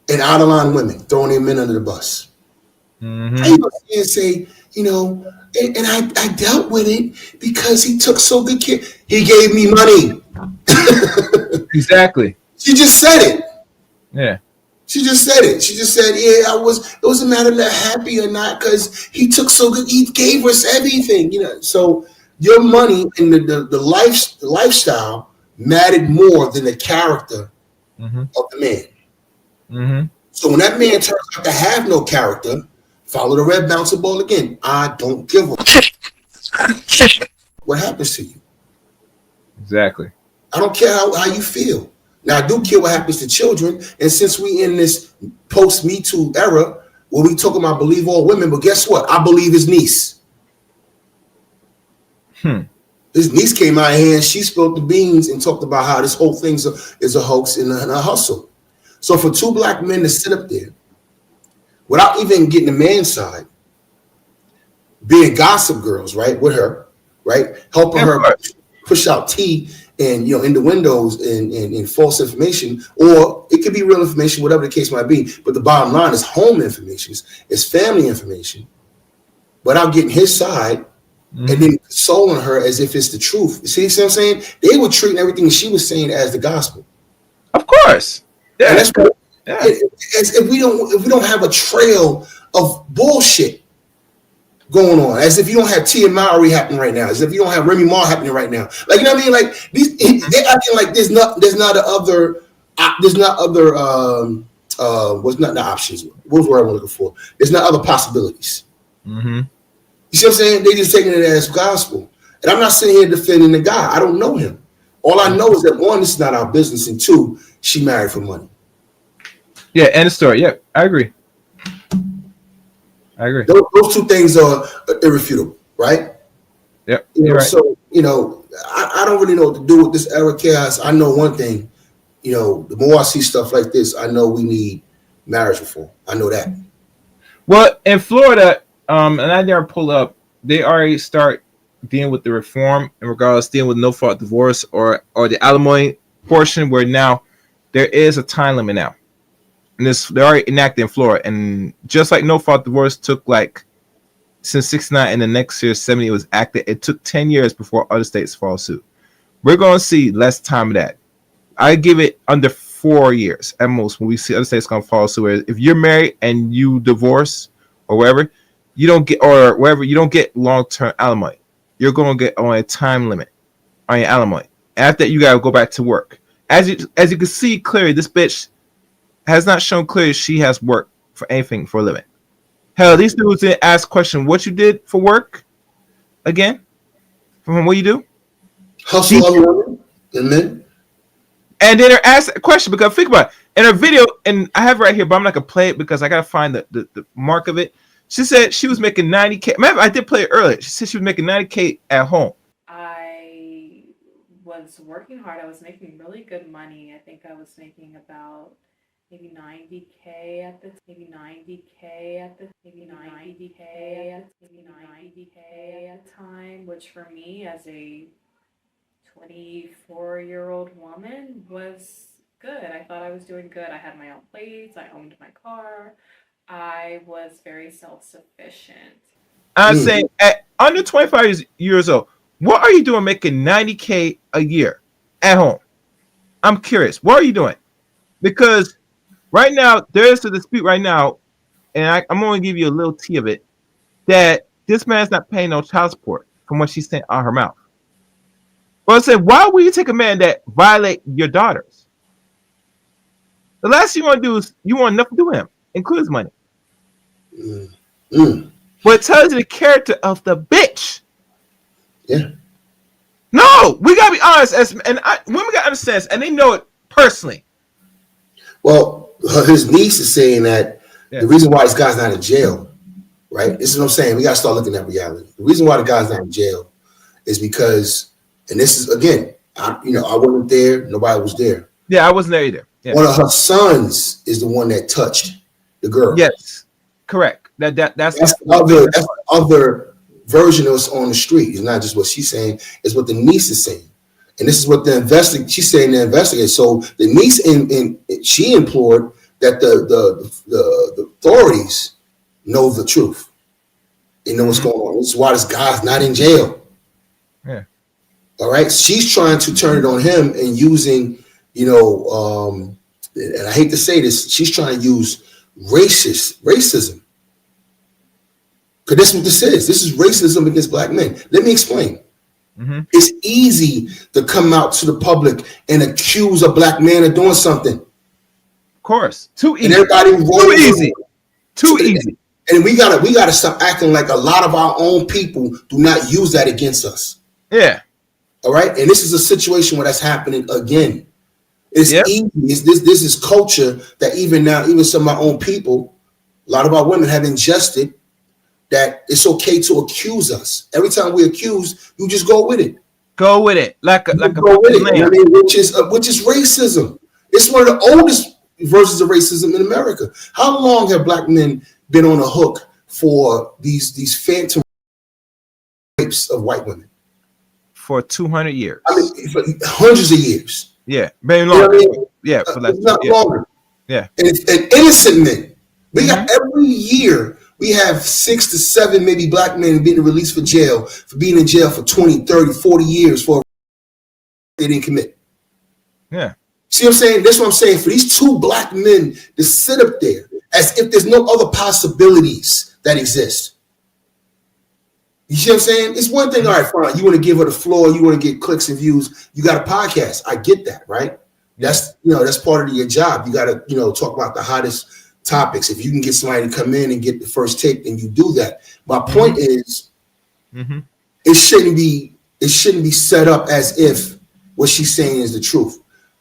and out-of-line women throwing their men under the bus. How you gonna say, and I dealt with it because he took so good care. He gave me money. Exactly. She just said it. Yeah. She just said it. She just said, yeah, it wasn't matter of happy or not because he took so good. He gave us everything, So your money and the lifestyle mattered more than the character of the man. So when that man turns out to have no character, follow the red bouncer ball again. I don't give a what happens to you. Exactly. I don't care how you feel. Now, I do care what happens to children. And since we in this post-Me Too era, Well, we talking about believe all women, but guess what? I believe his niece. His niece came out here and she spilled the beans and talked about how this whole thing is a hoax and a hustle. So for two black men to sit up there without even getting the man's side, being gossip girls, right, with her, right, helping her push out tea and, you know, in the windows and false information, or it could be real information, whatever the case might be. But the bottom line is home information, it's family information, without getting his side. And then consoling her as if it's the truth. You see what I'm saying? They were treating everything she was saying as the gospel. Of course. Yeah. And that's what, if we don't have a trail of bullshit going on, as if you don't have Tia Mowry happening right now, as if you don't have Remy Ma happening right now. Like, you know what I mean? Like they're acting like there's not other what's not the options? What was the word I'm looking for? There's not other possibilities. You see what I'm saying? They just taking it as gospel. And I'm not sitting here defending the guy. I don't know him. All I know is that one, this is not our business, and two, she married for money. Yeah, end of story. Yeah, I agree. Those two things are irrefutable, right? Yep. Right. So, you know, I don't really know what to do with this era chaos. I know one thing, you know, the more I see stuff like this, I know we need marriage reform. I know that. Well, in Florida, and I never pull up, they already start dealing with the reform in regards to dealing with no-fault divorce or the alimony portion, where now there is a time limit now. And they're already enacted in Florida. And just like no-fault divorce took like since 69 and the next year 70 was acted, it took 10 years before other states follow suit. We're going to see less time of that. I give it under 4 years at most when we see other states going to follow suit. Where if you're married and you divorce or whatever, you don't get, or wherever, you don't get long-term alimony. You're going to get on a time limit on your alimony. After that, you got to go back to work. As you can see clearly, this bitch has not shown clearly she has worked for anything for a living. Hell, these dudes didn't ask question what you did for work again. From what you do, hustle other women, and then they're asked a question, because think about it. In her video, and I have it right here, but I'm not gonna play it because I gotta find the mark of it. She said she was making 90K. Remember, I did play it earlier. She said she was making 90K at home. I was working hard. I was making really good money. I think I was making about maybe 90K at the time, which for me as a 24-year-old woman was good. I thought I was doing good. I had my own plates. I owned my car. I was very self-sufficient. I'm saying at under 25 years old, what are you doing making 90K a year at home? I'm curious. What are you doing? Because right now, there's a dispute right now, and I'm going to give you a little tea of it, that this man's not paying no child support from what she's saying out her mouth. Well, I said, why would you take a man that violate your daughters? The last thing you want to do is you want nothing to do with him, include his money. But it tells you the character of the bitch. Yeah. No, we gotta be honest, women gotta understand this, and they know it personally. Well, his niece is saying that the reason why this guy's not in jail, right? This is what I'm saying. We gotta start looking at reality. The reason why the guy's not in jail is because, and this is again, I wasn't there. Nobody was there. Yeah, I wasn't there either. Yeah. One of her sons is the one that touched the girl. Yes, correct. That's the other version of us on the street. It's not just what she's saying; it's what the niece is saying, and this is what she's saying to investigate. So the niece she implored that the authorities know the truth. They know what's going on. This is why this guy's not in jail. Yeah. All right. She's trying to turn it on him and using, and I hate to say this, she's trying to use racism. Because this is what this is. This is racism against black men. Let me explain. It's easy to come out to the public and accuse a black man of doing something. Of course. Too easy. And everybody Too easy. And we gotta stop acting like a lot of our own people do not use that against us. Yeah. All right. And this is a situation where that's happening again. It's easy. This is culture that even now, even some of my own people A lot of our women have ingested that it's okay to accuse us. Every time we accuse, you just go with it. Go with it, like a go with it. You know what I mean? Which is racism. It's one of the oldest versions of racism in America. How long have black men been on a hook for these phantom rapes of white women? For 200 years. I mean, for hundreds of years. Yeah, very long. You know what I mean? Yeah, for like not longer. Yeah, and innocent men. We got every year. We have 6 to 7 maybe black men being released for jail for being in jail for 20, 30, 40 years for they didn't commit. Yeah. See what I'm saying? That's what I'm saying. For these 2 black men to sit up there as if there's no other possibilities that exist. You see what I'm saying? It's one thing, all right, fine. You want to give her the floor, you want to get clicks and views, you got a podcast. I get that, right? That's that's part of your job. You got to, talk about the hottest topics. If you can get somebody to come in and get the first take, then you do that. My point is, it shouldn't be set up as if what she's saying is the truth.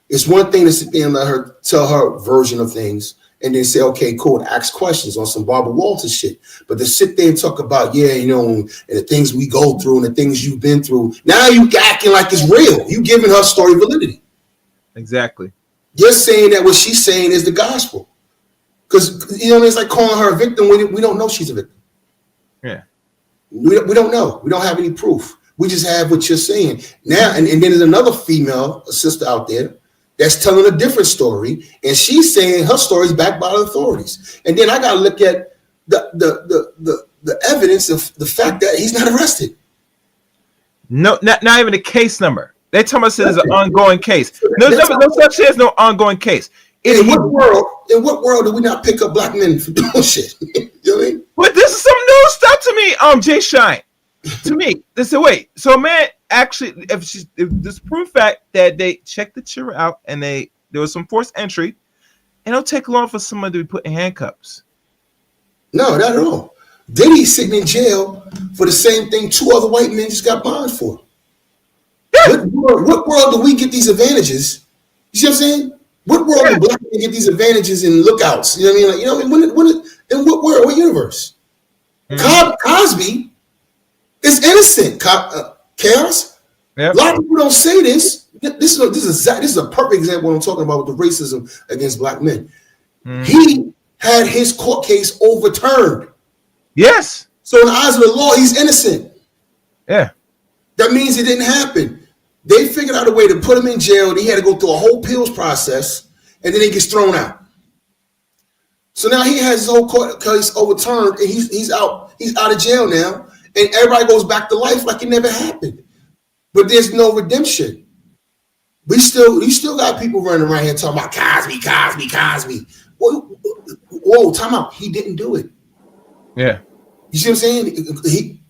It's one thing to sit there and let her tell her version of things and then say, okay, cool, and ask questions on some Barbara Walters shit. But to sit there and talk about, and the things we go through and the things you've been through, now you acting like it's real. You giving her story validity. Exactly. You're saying that what she's saying is the gospel. Because, it's like calling her a victim when we don't know she's a victim. Yeah. We don't know. We don't have any proof. We just have what you're saying. Now, and then there's another female, a sister out there, that's telling a different story. And she's saying her story is backed by the authorities. And then I got to look at the evidence of the fact that he's not arrested. No, not even a case number. They tell us it's an ongoing case. No such thing as no ongoing case. In what world do we not pick up black men for doing shit? You know what I mean? But this is some new stuff to me, Jay Shine. To me, they said, wait. So, man, actually, if this proof fact that they checked the children out and there was some forced entry, and it'll take long for somebody to be put in handcuffs. No, not at all. Diddy's sitting in jail for the same thing 2 other white men just got bonded for. Yeah. What world do we get these advantages? You see what I'm saying? What world do black men get these advantages and lookouts? You know what I mean? Like, in what world, what universe? Cosby is innocent. Chaos. Yep. A lot of people don't say this. This is a perfect example of what I'm talking about with the racism against black men. He had his court case overturned. Yes. So in the eyes of the law, he's innocent. Yeah. That means it didn't happen. They figured out a way to put him in jail. He had to go through a whole appeals process, and then he gets thrown out. So now he has his whole court case overturned, and he's out. He's out of jail now, and everybody goes back to life like it never happened. But there's no redemption. We still got people running around here talking about Cosby. Whoa, time out. He didn't do it. Yeah. You see what I'm saying?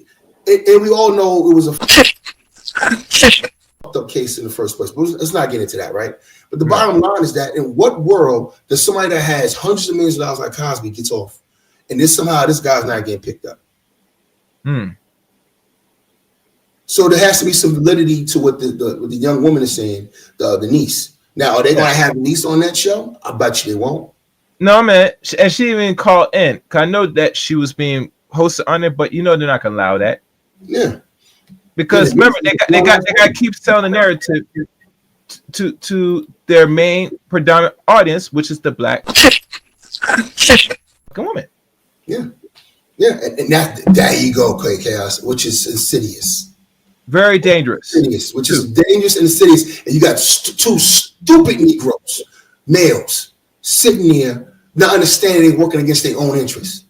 And we all know it was a fucked up case in the first place. But let's not get into that, right? But the bottom line is that in what world does somebody that has hundreds of millions of dollars like Cosby gets off, and somehow this guy's not getting picked up? So there has to be some validity to what the young woman is saying, the niece. Now, are they going to have the niece on that show? I bet you they won't. No, man. And she didn't even call in. Because I know that she was being hosted on it, but they're not going to allow that. Yeah. Because remember, they got to keep telling the narrative to their main predominant audience, which is the black woman. Yeah. Yeah. And there you go, Chaos, which is insidious. Very dangerous. Insidious, which is dangerous and insidious. And you got 2 stupid Negroes, males, sitting there, not understanding they're working against their own interests.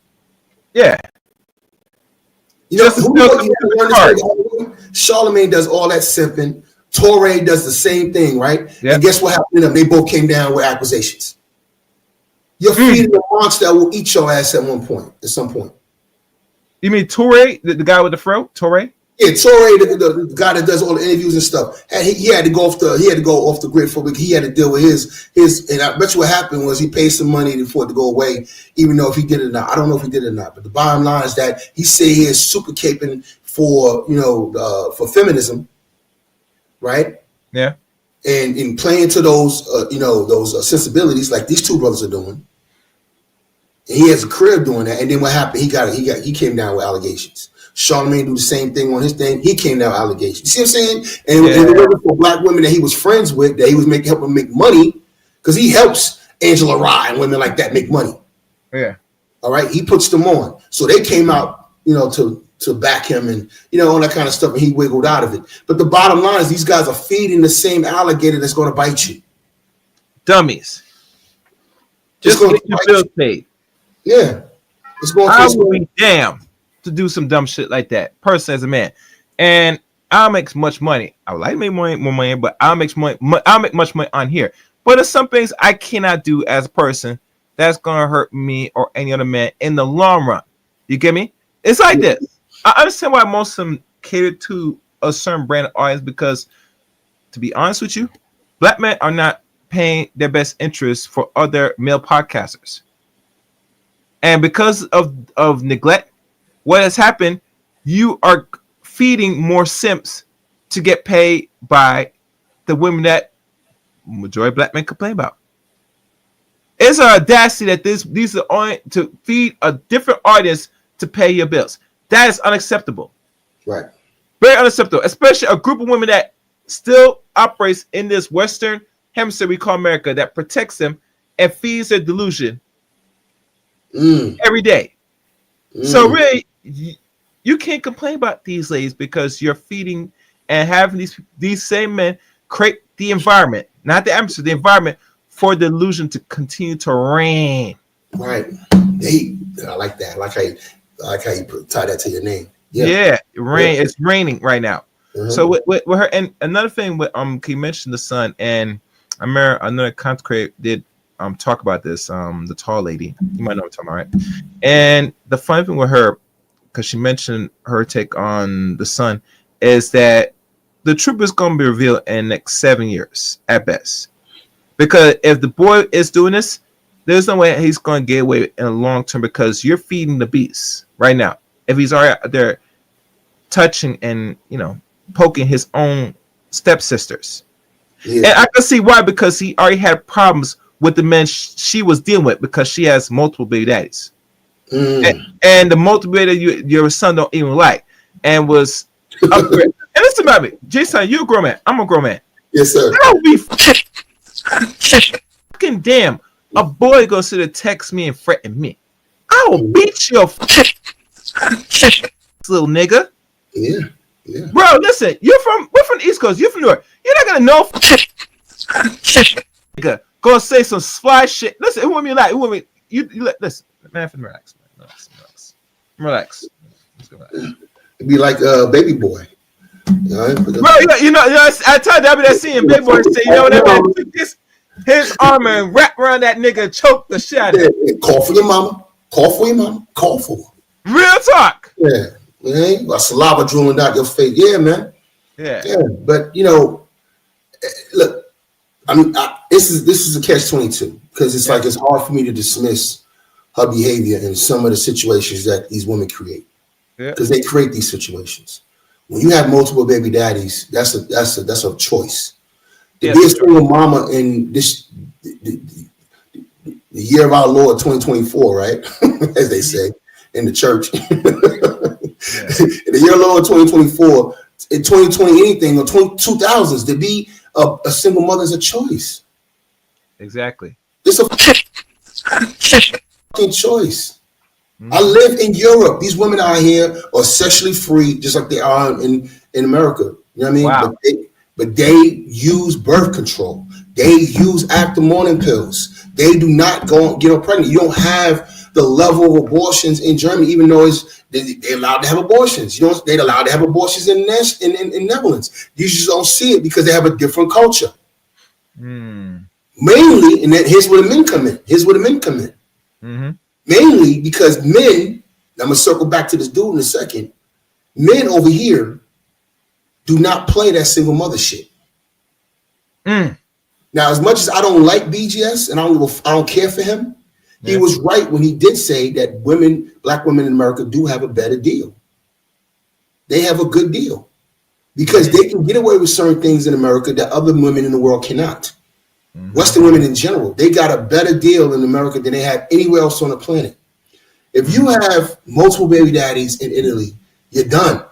Yeah. Charlemagne does all that simping. Torre does the same thing, right? Yep. And guess what happened to them? They both came down with accusations. You're feeding a monster that will eat your ass at some point. You mean Torre, the guy with the fro? Torre? Yeah, Torre, the guy that does all the interviews and stuff. He had to go off the grid for he had to deal with his. And I bet you what happened was he paid some money for it to go away, even though if he did it or not. I don't know if he did it or not. But the bottom line is that he said he is super caping for for feminism, right? Yeah. And in playing to those those sensibilities like these 2 brothers are doing, And he has a career doing that. And then what happened? He came down with allegations. Charlamagne do the same thing on his thing. He came down with allegations. You see what I'm saying? And it wasn't for black women that he was friends with, that he was helping make money, because he helps Angela Rye and women like that make money. Yeah. All right. He puts them on. So they came out, to back him and, all that kind of stuff. And he wiggled out of it. But the bottom line is these guys are feeding the same alligator that's going to bite you. Dummies. Just going get your bills paid. Yeah. It's going I will be damned to do some dumb shit like that, person as a man. And I'll make much money. I would like to make more money, but I'll make much money on here. But there's some things I cannot do as a person that's gonna hurt me or any other man in the long run. You get me? It's like this. I understand why most of them cater to a certain brand of audience, because, to be honest with you, black men are not paying their best interest for other male podcasters. And because of neglect, what has happened, you are feeding more simps to get paid by the women that majority of black men complain about. It's an audacity that these are only to feed a different audience to pay your bills. That is unacceptable. Right. Very unacceptable, especially a group of women that still operates in this Western hemisphere we call America, that protects them and feeds their delusion every day. So really, you can't complain about these ladies, because you're feeding and having these same men create the environment, not the atmosphere, the environment for the delusion to continue to reign. Right. I like that. I like how you tie that to your name. Yeah. It's raining right now. So with her, and another thing with you mentioned the sun, and I remember another content creator did talk about this, the tall lady. You might know what I'm talking about, right? And the funny thing with her, because she mentioned her take on the sun, is that the truth is going to be revealed in the next 7 years at best. Because if the boy is doing this, there's no way he's going to get away in the long term, because you're feeding the beast right now. If he's already out there touching and, poking his own stepsisters. Yeah. And I can see why, because he already had problems with the men she was dealing with, because she has multiple baby daddies. And the multiple baby your son don't even like, and was up there. And listen about me, Jason, you're a grown man. I'm a grown man. Yes, sir. I don't be fucking damn. A boy gonna sit there text me and threaten me. I will beat your little nigga. Yeah. Bro, listen, we're from the East Coast. You're from New York. You're not gonna know. Nigga, go say some fly shit. Listen, who want me to lie? Who want me? You listen, man. Relax. Relax. Let's go back. It'd be like Baby Boy. Bro, I told you I be that seeing Baby Boy say, that man took his arm and wrap around that nigga and choke the shit out of him. Call for your mama. Call for her. Real talk. Yeah. Man, saliva drooling out your face. Yeah, man. Yeah. But look, I mean, this is a catch-22, because it's like it's hard for me to dismiss her behavior in some of the situations that these women create, because they create these situations. When you have multiple baby daddies, that's a choice. To be a single mama in this the year of our Lord 2024, right? As they say in the church. In the year of Lord 2024, in 2020 anything, or 2000s, to be a single mother is a choice. Exactly. It's a fucking choice. I live in Europe. These women out here are sexually free, just like they are in America. You know what I mean? Wow. But they use birth control. They use after morning pills. They do not get pregnant. You don't have the level of abortions in Germany, even though they're allowed to have abortions. They're allowed to have abortions in Netherlands. You just don't see it because they have a different culture. Mainly, and here's where the men come in. Mm-hmm. Mainly because men, I'm gonna circle back to this dude in a second. Men over here do not play that single mother shit. Now, as much as I don't like BGS and I don't care for him, he was right when he did say that black women in America do have a better deal. They have a good deal because they can get away with certain things in America that other women in the world cannot. Western women in general, they got a better deal in America than they have anywhere else on the planet. If you have multiple baby daddies in Italy, you're done.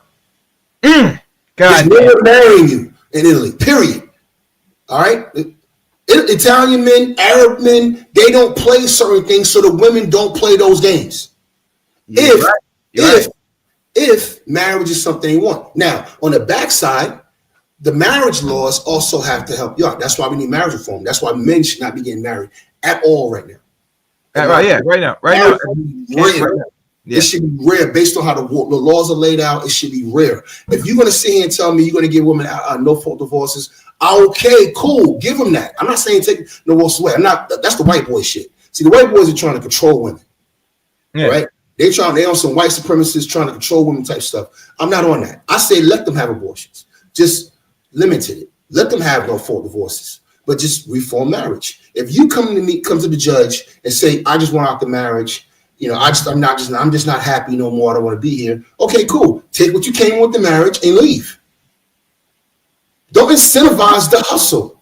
God, There's no one marrying you in Italy, period. All right? Italian men, Arab men, they don't play certain things, so the women don't play those games. If marriage is something you want. Now, on the backside, the marriage laws also have to help you out. That's why we need marriage reform. That's why men should not be getting married at all right now. Right now. Rare. It should be rare based on how the laws are laid out. It should be rare. If you're going to sit here and tell me you're going to give women no-fault divorces, okay, cool, give them that. I'm not saying take no divorce away. That's the white boy shit. See, the white boys are trying to control women, right? They on some white supremacists trying to control women type stuff. I'm not on that. I say let them have abortions. Just limited it. Let them have no-fault divorces, but just reform marriage. If you come to the judge and say, I just want out the marriage, I'm just not happy no more. I don't want to be here. Okay, cool. Take what you came with the marriage and leave. Don't incentivize the hustle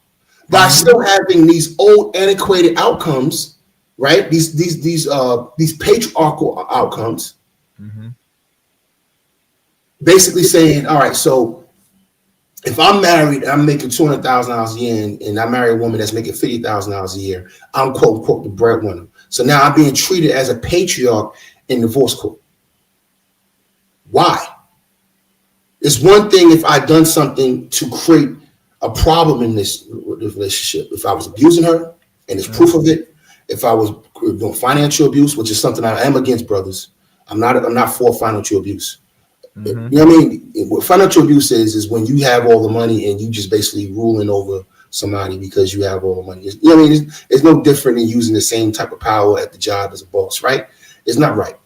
by still having these old antiquated outcomes, right? These patriarchal outcomes. Basically saying, all right, so if I'm married, I'm making $200,000 a year, and I marry a woman that's making $50,000 a year, I'm quote unquote the breadwinner. So now I'm being treated as a patriarch in divorce court. Why? It's one thing if I'd done something to create a problem in this relationship. If I was abusing her, and there's proof of it. If I was doing financial abuse, which is something I am against, brothers. I'm not for financial abuse. You know what I mean? What financial abuse is when you have all the money and you just basically ruling over somebody because you have all the money. You know what I mean? It's no different than using the same type of power at the job as a boss, right? It's not right.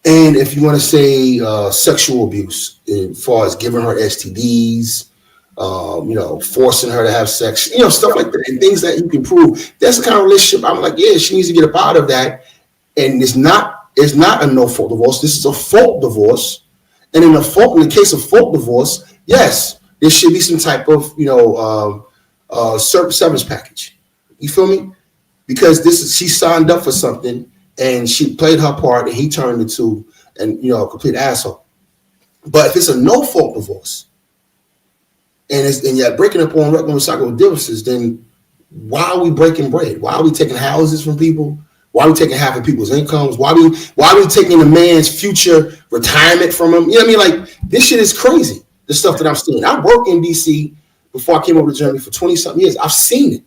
And if you want to say sexual abuse, as far as giving her STDs, forcing her to have sex, stuff like that, and things that you can prove, that's the kind of relationship I'm like, yeah, she needs to get up out of that. And it's not a no-fault divorce. This is a fault divorce. And in the case of fault divorce, yes, there should be some type of, severance package. You feel me? Because she signed up for something and she played her part and he turned into a complete asshole. But if it's a no-fault divorce and you're breaking up on reconcilable differences, then why are we breaking bread? Why are we taking houses from people? Why are we taking half of people's incomes? Why are we taking a man's future retirement from him? You know what I mean? Like, this shit is crazy, the stuff that I'm seeing. I worked in D.C. before I came over to Germany for 20-something years. I've seen it.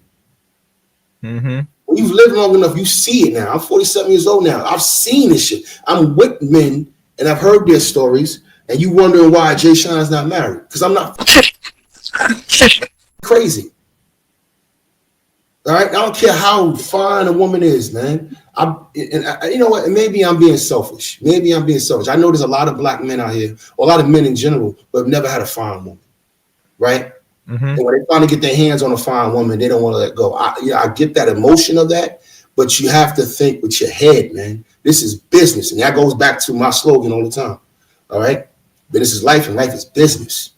When you've lived long enough, you see it now. I'm 47 years old now. I've seen this shit. I'm with men, and I've heard their stories, and you wondering why Jay Sean's not married. Because I'm not crazy. All right, I don't care how fine a woman is, man. You know what? And maybe I'm being selfish. I know there's a lot of black men out here, or a lot of men in general, but have never had a fine woman, right? And when they finally get their hands on a fine woman, they don't want to let go. I get that emotion of that, but you have to think with your head, man. This is business, and that goes back to my slogan all the time. All right, business is life, and life is business.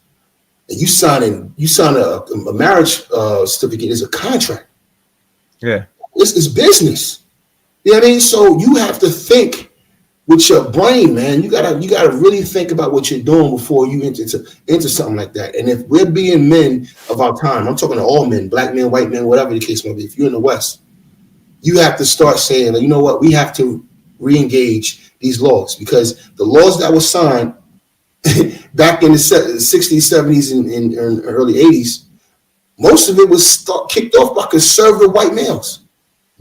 And you sign a marriage certificate is a contract. Yeah, it's business. You know what I mean? So you have to think with your brain, man. You gotta really think about what you're doing before you enter something like that. And if we're being men of our time, I'm talking to all men, black men, white men, whatever the case may be. If you're in the West, you have to start saying, you know what? We have to re-engage these laws, because the laws that were signed back in the 60s, 70s, and early 80s. Most of it was kicked off by conservative white males.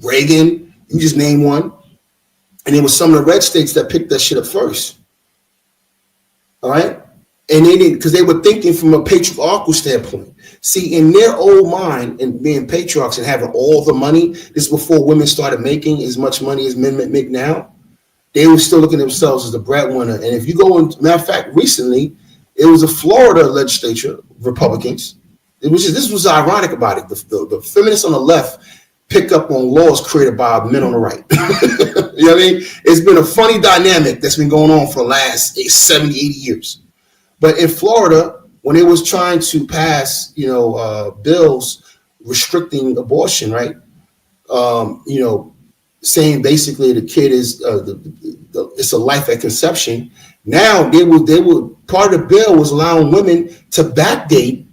Reagan, you just name one. And it was some of the red states that picked that shit up first. All right? And they didn't, because they were thinking from a patriarchal standpoint. See, in their old mind, and being patriarchs and having all the money, this is before women started making as much money as men make now. They were still looking at themselves as the breadwinner. And if you go in, matter of fact, recently, it was a Florida legislature, Republicans. This was ironic about it. The feminists on the left pick up on laws created by men on the right. You know what I mean? It's been a funny dynamic that's been going on for the last 70, 80 years. But in Florida, when they was trying to pass, bills restricting abortion, right? saying basically the kid is it's a life at conception. Now they were part of the bill was allowing women to backdate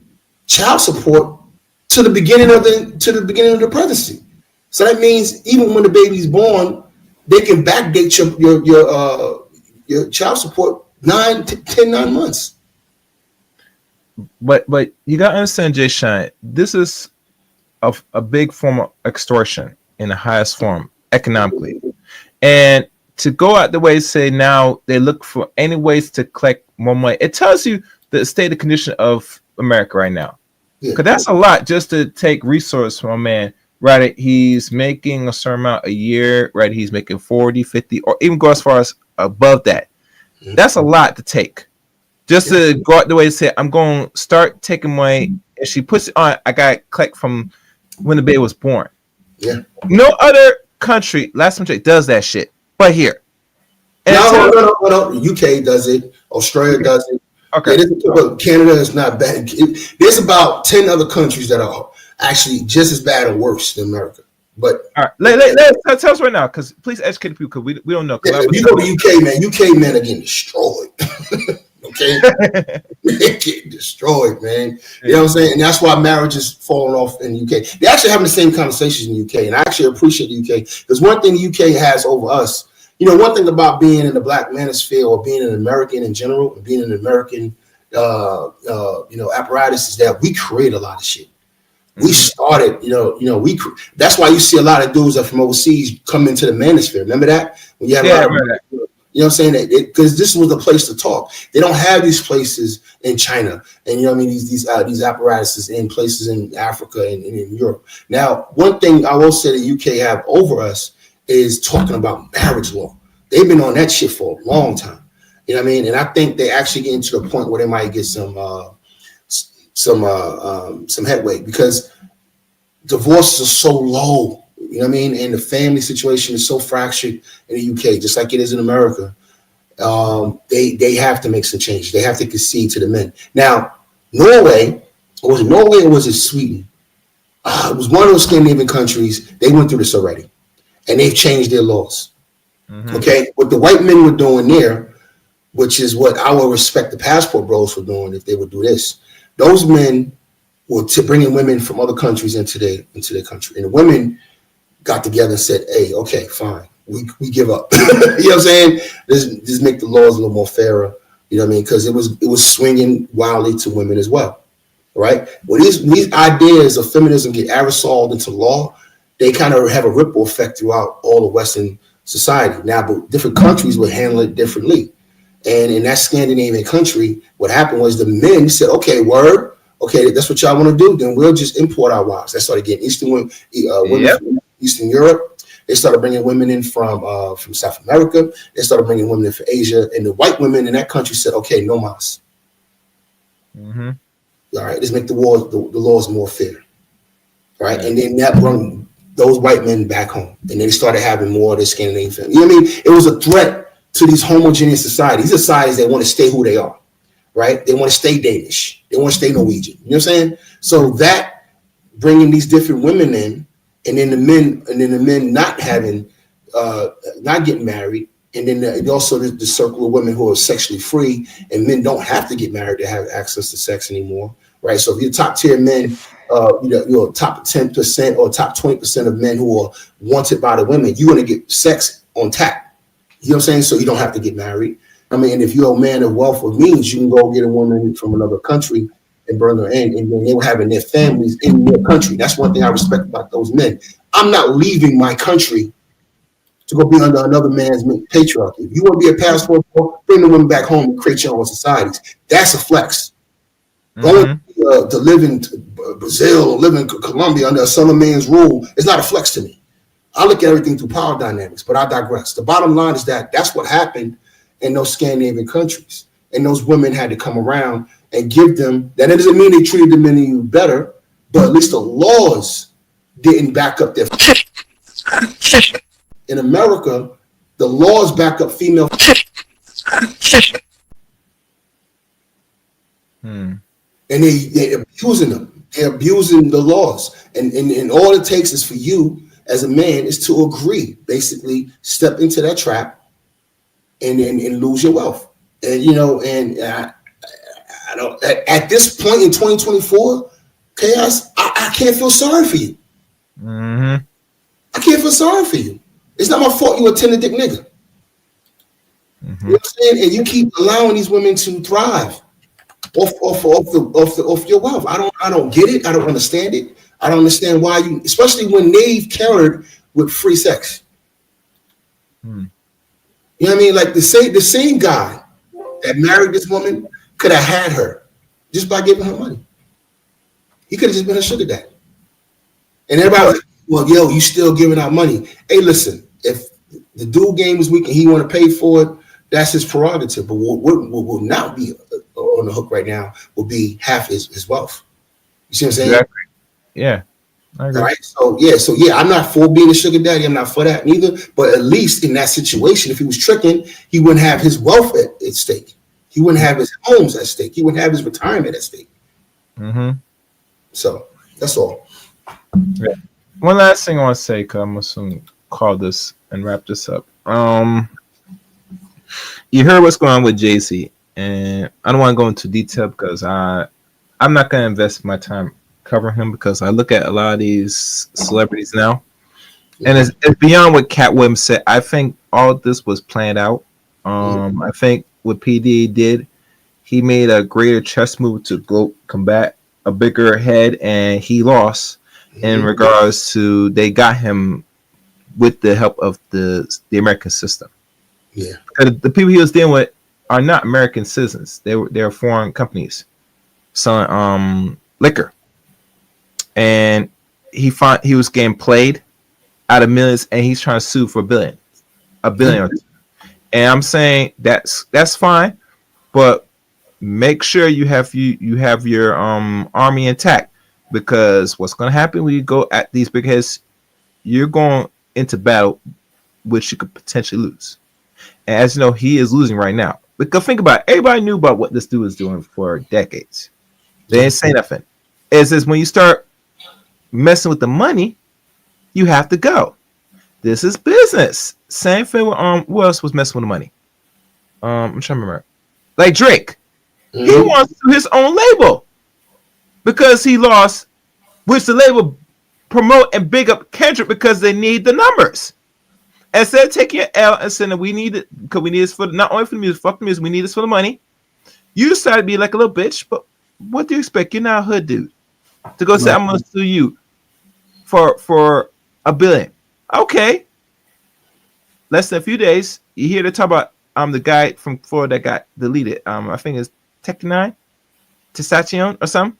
child support to the beginning of the pregnancy. So that means even when the baby's born, they can backdate your child support 9 months. But you gotta understand, Jay Shine, this is a big form of extortion in the highest form economically. And to go out the way to say now they look for any ways to collect more money, it tells you the state of condition of America right now. Because that's a lot just to take resources from a man, right? He's making a certain amount a year, right? He's making 40, 50, or even go as far as above that. That's a lot to take. Just to go out the way to say, I'm going to start taking money. If she puts it on, I got to collect from when the baby was born. Yeah. No other country, last country, does that shit. But here. No. UK does it. Australia does it. Okay. Canada is not bad. There's about 10 other countries that are actually just as bad or worse than America. But all right, tell us right now, because please educate people, because we don't know. If you go to UK men are getting destroyed. Okay, they get destroyed, man. You know what I'm saying? And that's why marriage is falling off in the UK. They're actually having the same conversations in the UK, and I actually appreciate the UK because one thing the UK has over us, one thing about being in the Black manosphere or being an American in general, or being an American, apparatus is that we create a lot of shit. We started, that's why you see a lot of dudes that from overseas come into the manosphere. Remember that? When you have you know what I'm saying? Because this was the place to talk. They don't have these places in China, and these apparatuses in places in Africa and in Europe. Now, one thing I will say the UK have over us is talking about marriage law. They've been on that shit for a long time. You know what I mean? And I think they actually getting to the point where they might get some headway because divorces are so low. You know what I mean? And the family situation is so fractured in the UK, just like it is in America. They have to make some changes. They have to concede to the men. Now, Norway, or was it Sweden? It was one of those Scandinavian countries. They went through this already, and they've changed their laws. Okay, what the white men were doing there, which is what I would respect the passport bros were doing if they would do this. Those men were bringing women from other countries into their country, and the women got together and said, hey, okay, fine. We give up. You know what I'm saying? Just make the laws a little more fairer. You know what I mean? Because it was swinging wildly to women as well. Right? When these ideas of feminism get aerosoled into law, they kind of have a ripple effect throughout all of Western society. Now, but different countries would handle it differently. And in that Scandinavian country, what happened was the men said, okay, word, okay, that's what y'all want to do, then we'll just import our wives. They started getting Eastern women from Eastern Europe. They started bringing women in from South America. They started bringing women in from Asia. And the white women in that country said, okay, no mas. All right, let's make the laws more fair. All right, and then that brought those white men back home. And they started having more of this Scandinavian family. You know what I mean? It was a threat to these homogeneous societies. These are societies that want to stay who they are, right? They want to stay Danish. They want to stay Norwegian. You know what I'm saying? So that bringing these different women in, and then the men not having, not getting married, and then also the circle of women who are sexually free, and men don't have to get married to have access to sex anymore, right? So if you're top tier men, you're top 10% or top 20% of men who are wanted by the women, you're gonna get sex on tap. You know what I'm saying? So you don't have to get married. I mean, and if you're a man of wealth or means, you can go get a woman from another country and bring her in, and then they were having their families in their country. That's one thing I respect about those men. I'm not leaving my country to go be under another man's patriarchy. If you want to be a passport, bring the women back home and create your own societies. That's a flex. Going to live in Brazil or live in Colombia under some other man's rule is not a flex to me. I look at everything through power dynamics, but I digress. The bottom line is that that's what happened in those Scandinavian countries. And those women had to come around and give them, that doesn't mean they treated them any better, but at least the laws didn't back up their. In America, the laws back up female. And they're abusing them. They're abusing the laws. And all it takes is for you as a man is to agree, basically step into that trap and lose your wealth. And you know, and I don't at this point in 2024, Chaos, I can't feel sorry for you. Mm-hmm. I can't feel sorry for you. It's not my fault you a tender dick nigga. Mm-hmm. You know what I'm saying? And you keep allowing these women to thrive off your wealth. I don't get it. I don't understand it. I don't understand why you, especially when they've countered with free sex. Mm. You know what I mean? Like the same guy that married this woman could have had her just by giving her money. He could have just been a sugar daddy. And everybody was like, well, yo, you still giving out money. Hey, listen, if the dude game is weak and he want to pay for it, that's his prerogative. But what will not be on the hook right now will be half his wealth. You see what I'm saying? Exactly. Yeah. I agree. Right. So yeah, I'm not for being a sugar daddy. I'm not for that neither. But at least in that situation, if he was tricking, he wouldn't have his wealth at stake. He wouldn't have his homes at stake. He wouldn't have his retirement at stake. Mm-hmm. So that's all. Yeah. One last thing I want to say, because I'm going to call this and wrap this up. You heard what's going on with Jay-Z, and I don't want to go into detail because I'm not going to invest my time covering him, because I look at a lot of these celebrities now, and it's beyond what Cat Williams said. I think all of this was planned out. I think what PD did, he made a greater chess move to go combat a bigger head, and he lost in regards to they got him with the help of the American system. Yeah, the people he was dealing with are not American citizens. They're foreign companies selling liquor, and he was getting played out of millions, and he's trying to sue for $1 billion. And I'm saying that's fine, but make sure you have your army intact, because what's going to happen when you go at these big heads, you're going into battle which you could potentially lose. And as you know, he is losing right now. Because think about it, everybody knew about what this dude was doing for decades. They didn't say nothing. It's just when you start messing with the money, you have to go. This is business. Same thing with who else was messing with the money? I'm trying to remember. Like Drake. He wants to do his own label because he lost, which the label promote and big up Kendrick because they need the numbers. Instead of taking an L and saying that we need it because we need this for not only for the music, fuck the music, we need this for the money. You decided to be like a little bitch, but what do you expect? You're not a hood dude to go say I'm gonna sue you for $1 billion. Okay. Less than a few days, you hear they talk about the guy from Florida that got deleted. I think it's Testacion or something,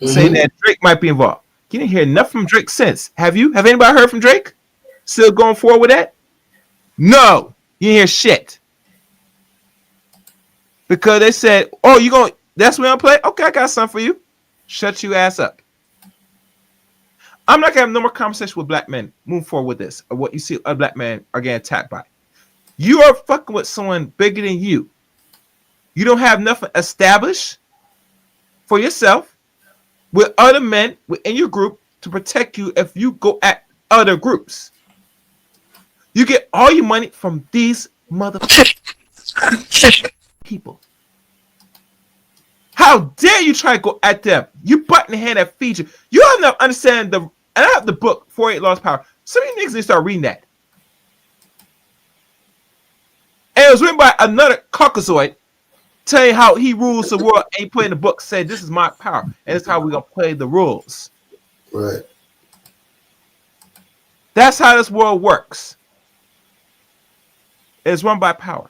saying that Drake might be involved. You didn't hear nothing from Drake since. Have you? Have anybody heard from Drake? Still going forward with that? No, you didn't hear shit. Because they said, "Oh, that's what I'm play? Okay, I got something for you. Shut your ass up." I'm not gonna have no more conversation with black men moving forward with this, or what you see other black men are getting attacked by. You are fucking with someone bigger than you. You don't have nothing established for yourself with other men within your group to protect you if you go at other groups. You get all your money from these motherfucking people. How dare you try to go at them? You butt in the hand that feeds you. You have enough understand and I have the book 48 Laws of Power. Some of you niggas need to start reading that. And it was written by another Caucasoid telling you how he rules the world, and he put in the book saying this is my power and this is how we're gonna play the rules. Right. That's how this world works. It's run by power.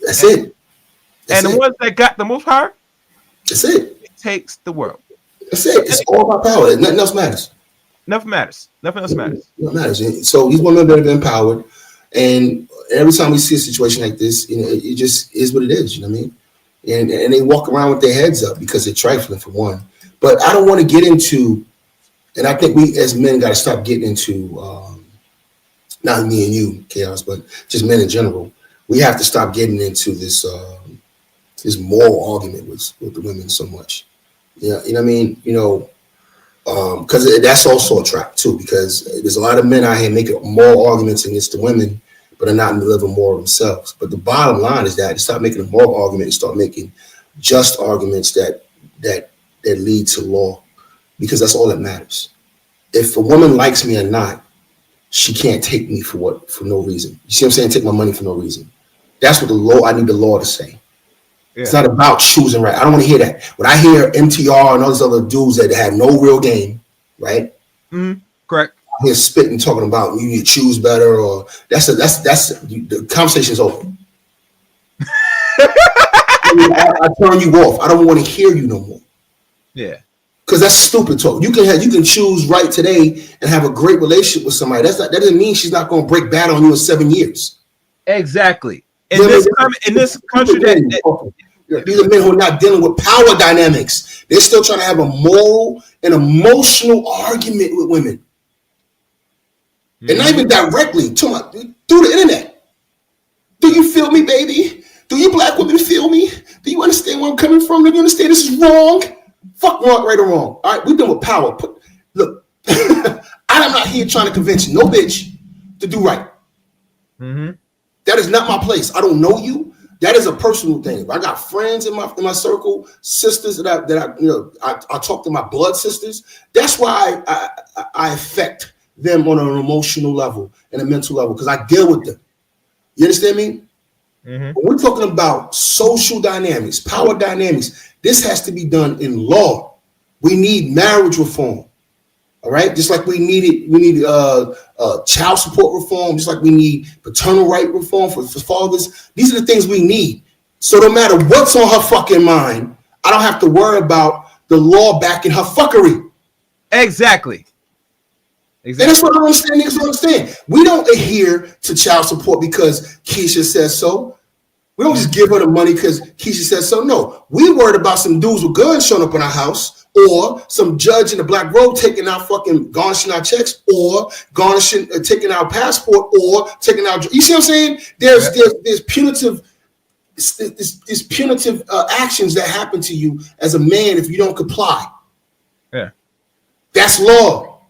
That's it. And the ones that got the most power, that's it. It takes the world. That's it. It's all about power. Nothing else matters. Nothing matters. Nothing else matters. Nothing matters. So these women have been empowered, and every time we see a situation like this, it just is what it is. You know what I mean? And they walk around with their heads up because they're trifling, for one. But I don't want to get into, and I think we as men got to stop getting into, not me and you, Chaos, but just men in general. We have to stop getting into this this moral argument with the women so much. Yeah, you know what I mean? Because that's also a trap too, because there's a lot of men out here making moral arguments against the women, but are not living moral themselves. But the bottom line is that you stop making a moral argument and start making just arguments that lead to law, because that's all that matters. If a woman likes me or not, she can't take me for no reason. You see what I'm saying? Take my money for no reason. That's what I need the law to say. Yeah. It's not about choosing right. I don't want to hear that. When I hear MTR and all these other dudes that have no real game, right? Mm-hmm. Correct. I hear spitting talking about you need to choose better, or that's the conversation's over. I turn you off. I don't want to hear you no more. Yeah. Because that's stupid talk. You can choose right today and have a great relationship with somebody. That doesn't mean she's not going to break bad on you in 7 years. Exactly. In this country, these are men who are not dealing with power dynamics. They're still trying to have a moral and emotional argument with women, and not even directly through the internet. Do you feel me, baby? Do you black women feel me? Do you understand where I'm coming from? Do you understand this is wrong? Fuck wrong, right or wrong. All right, we're done with power. Look, I'm not here trying to convince no bitch to do right. Mm-hmm. That is not my place. I don't know you. That is a personal thing. I got friends in my circle, sisters that I talk to, my blood sisters. That's why I affect them on an emotional level and a mental level, because I deal with them. You understand me? Mm-hmm. When we're talking about social dynamics, power dynamics, this has to be done in law. We need marriage reform. All right, just like we need child support reform, just like we need paternal right reform for fathers. These are the things we need. So no matter what's on her fucking mind, I don't have to worry about the law backing her fuckery. Exactly. And that's what I don't understand. Niggas don't understand. We don't adhere to child support because Keisha says so. We don't just give her the money because Keisha says so. No, we worried about some dudes with guns showing up in our house, or some judge in a black robe taking out fucking garnishing our checks, or garnishing taking our passport, or taking out. You see what I'm saying? There's punitive. It's punitive actions that happen to you as a man if you don't comply. Yeah, that's law.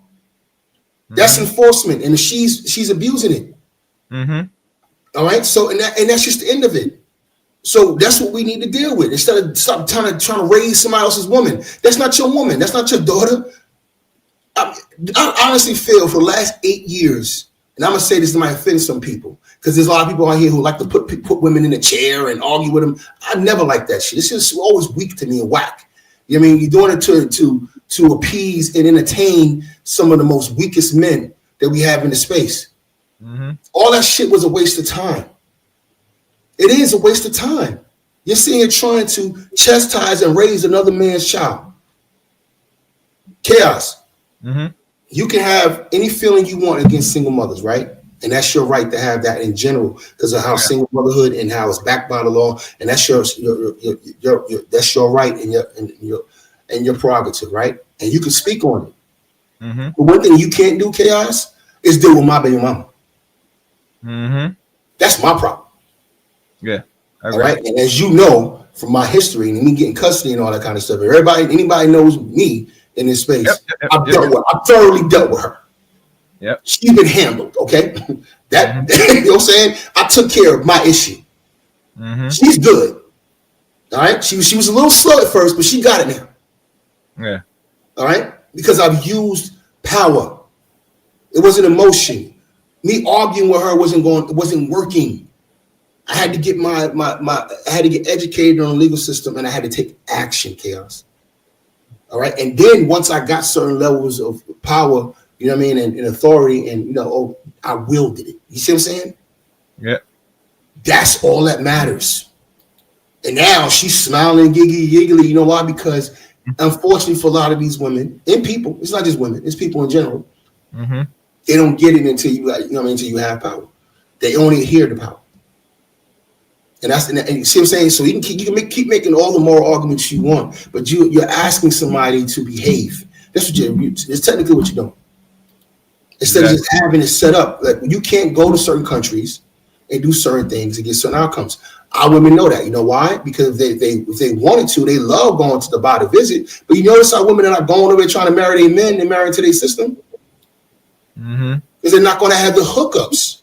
That's enforcement, and she's abusing it. Mm-hmm. All right, so and that's just the end of it. So that's what we need to deal with. Instead of trying to raise somebody else's woman, that's not your woman. That's not your daughter. I honestly feel for the last 8 years, and I'm gonna say this might offend some people, because there's a lot of people out here who like to put women in a chair and argue with them. I never like that shit. It's just always weak to me and whack. You know what I mean? You're doing it to appease and entertain some of the most weakest men that we have in the space. Mm-hmm. All that shit was a waste of time. It is a waste of time. You're sitting here trying to chastise and raise another man's child. Chaos. Mm-hmm. You can have any feeling you want against single mothers, right? And that's your right to have that in general, because of how single motherhood and how it's backed by the law, and that's your that's your right and your prerogative, right? And you can speak on it. Mm-hmm. But one thing you can't do, Chaos, is deal with my baby mama. Mm-hmm. That's my problem. Yeah. All right. And as you know from my history and me getting custody and all that kind of stuff, anybody knows me in this space. Yep. I've thoroughly dealt with her. Yep. She's been handled. Okay. That you know what I'm saying? I took care of my issue. Mm-hmm. She's good. All right. She was a little slow at first, but she got it now. Yeah. All right. Because I've used power. It wasn't emotion. Me arguing with her wasn't working. I had to get I had to get educated on the legal system, and I had to take action, Chaos. All right. And then once I got certain levels of power, you know what I mean, and authority, and I wielded it. You see what I'm saying? Yeah. That's all that matters. And now she's smiling, giggly. You know why? Because unfortunately for a lot of these women and people, it's not just women, it's people in general. Mm-hmm. They don't get it until until you have power. They only adhere to power. And you see what I'm saying? So you can keep making all the moral arguments you want, but you're asking somebody to behave. That's what it's technically what you're doing. Instead of just having it set up, like you can't go to certain countries and do certain things and get certain outcomes. Our women know that. You know why? Because if they wanted to, they love going to the bar to visit. But you notice our women are not going over there trying to marry their men, they're marrying to their system. Because they're not going to have the hookups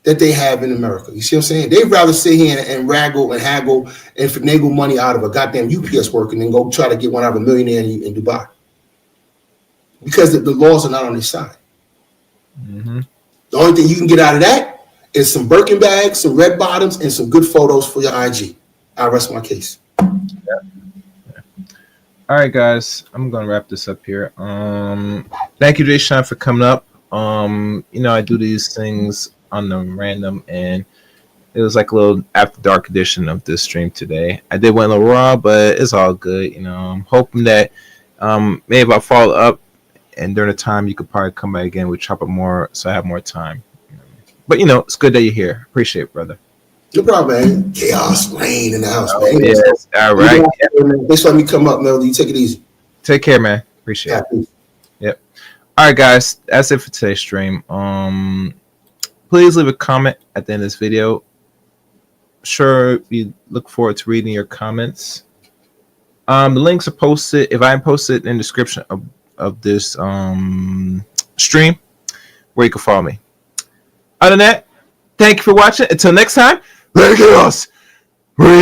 that they have in America. You see what I'm saying? They'd rather sit here and wrangle and haggle and finagle money out of a goddamn UPS worker than go try to get one out of a millionaire in Dubai. Because the laws are not on their side. The only thing you can get out of that is some Birkin bags, some red bottoms, and some good photos for your IG. I rest my case. All right, guys, I'm gonna wrap this up here. Thank you, Jay Sean, for coming up. You know, I do these things on the random, and it was like a little after dark edition of this stream today. I did went a little raw, but it's all good. You know, I'm hoping that maybe I'll follow up, and during the time you could probably come back again. We chop up more, so I have more time. But you know, it's good that you're here. Appreciate it, brother. No problem, man. Chaos reign in the house, man. Yes, all right. Thanks for letting me come up, Melody. You take it easy. Take care, man. Appreciate it. Yep. All right, guys. That's it for today's stream. Please leave a comment at the end of this video. Sure, we look forward to reading your comments. The links are posted. If I posted in the description of this stream, where you can follow me. Other than that, thank you for watching. Until next time, let chaos reign.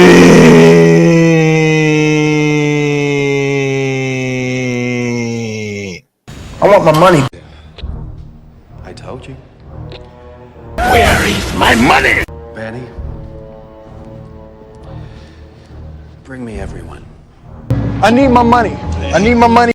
I want my money. I told you. Where is my money? Betty, bring me everyone. I need my money. I need my money.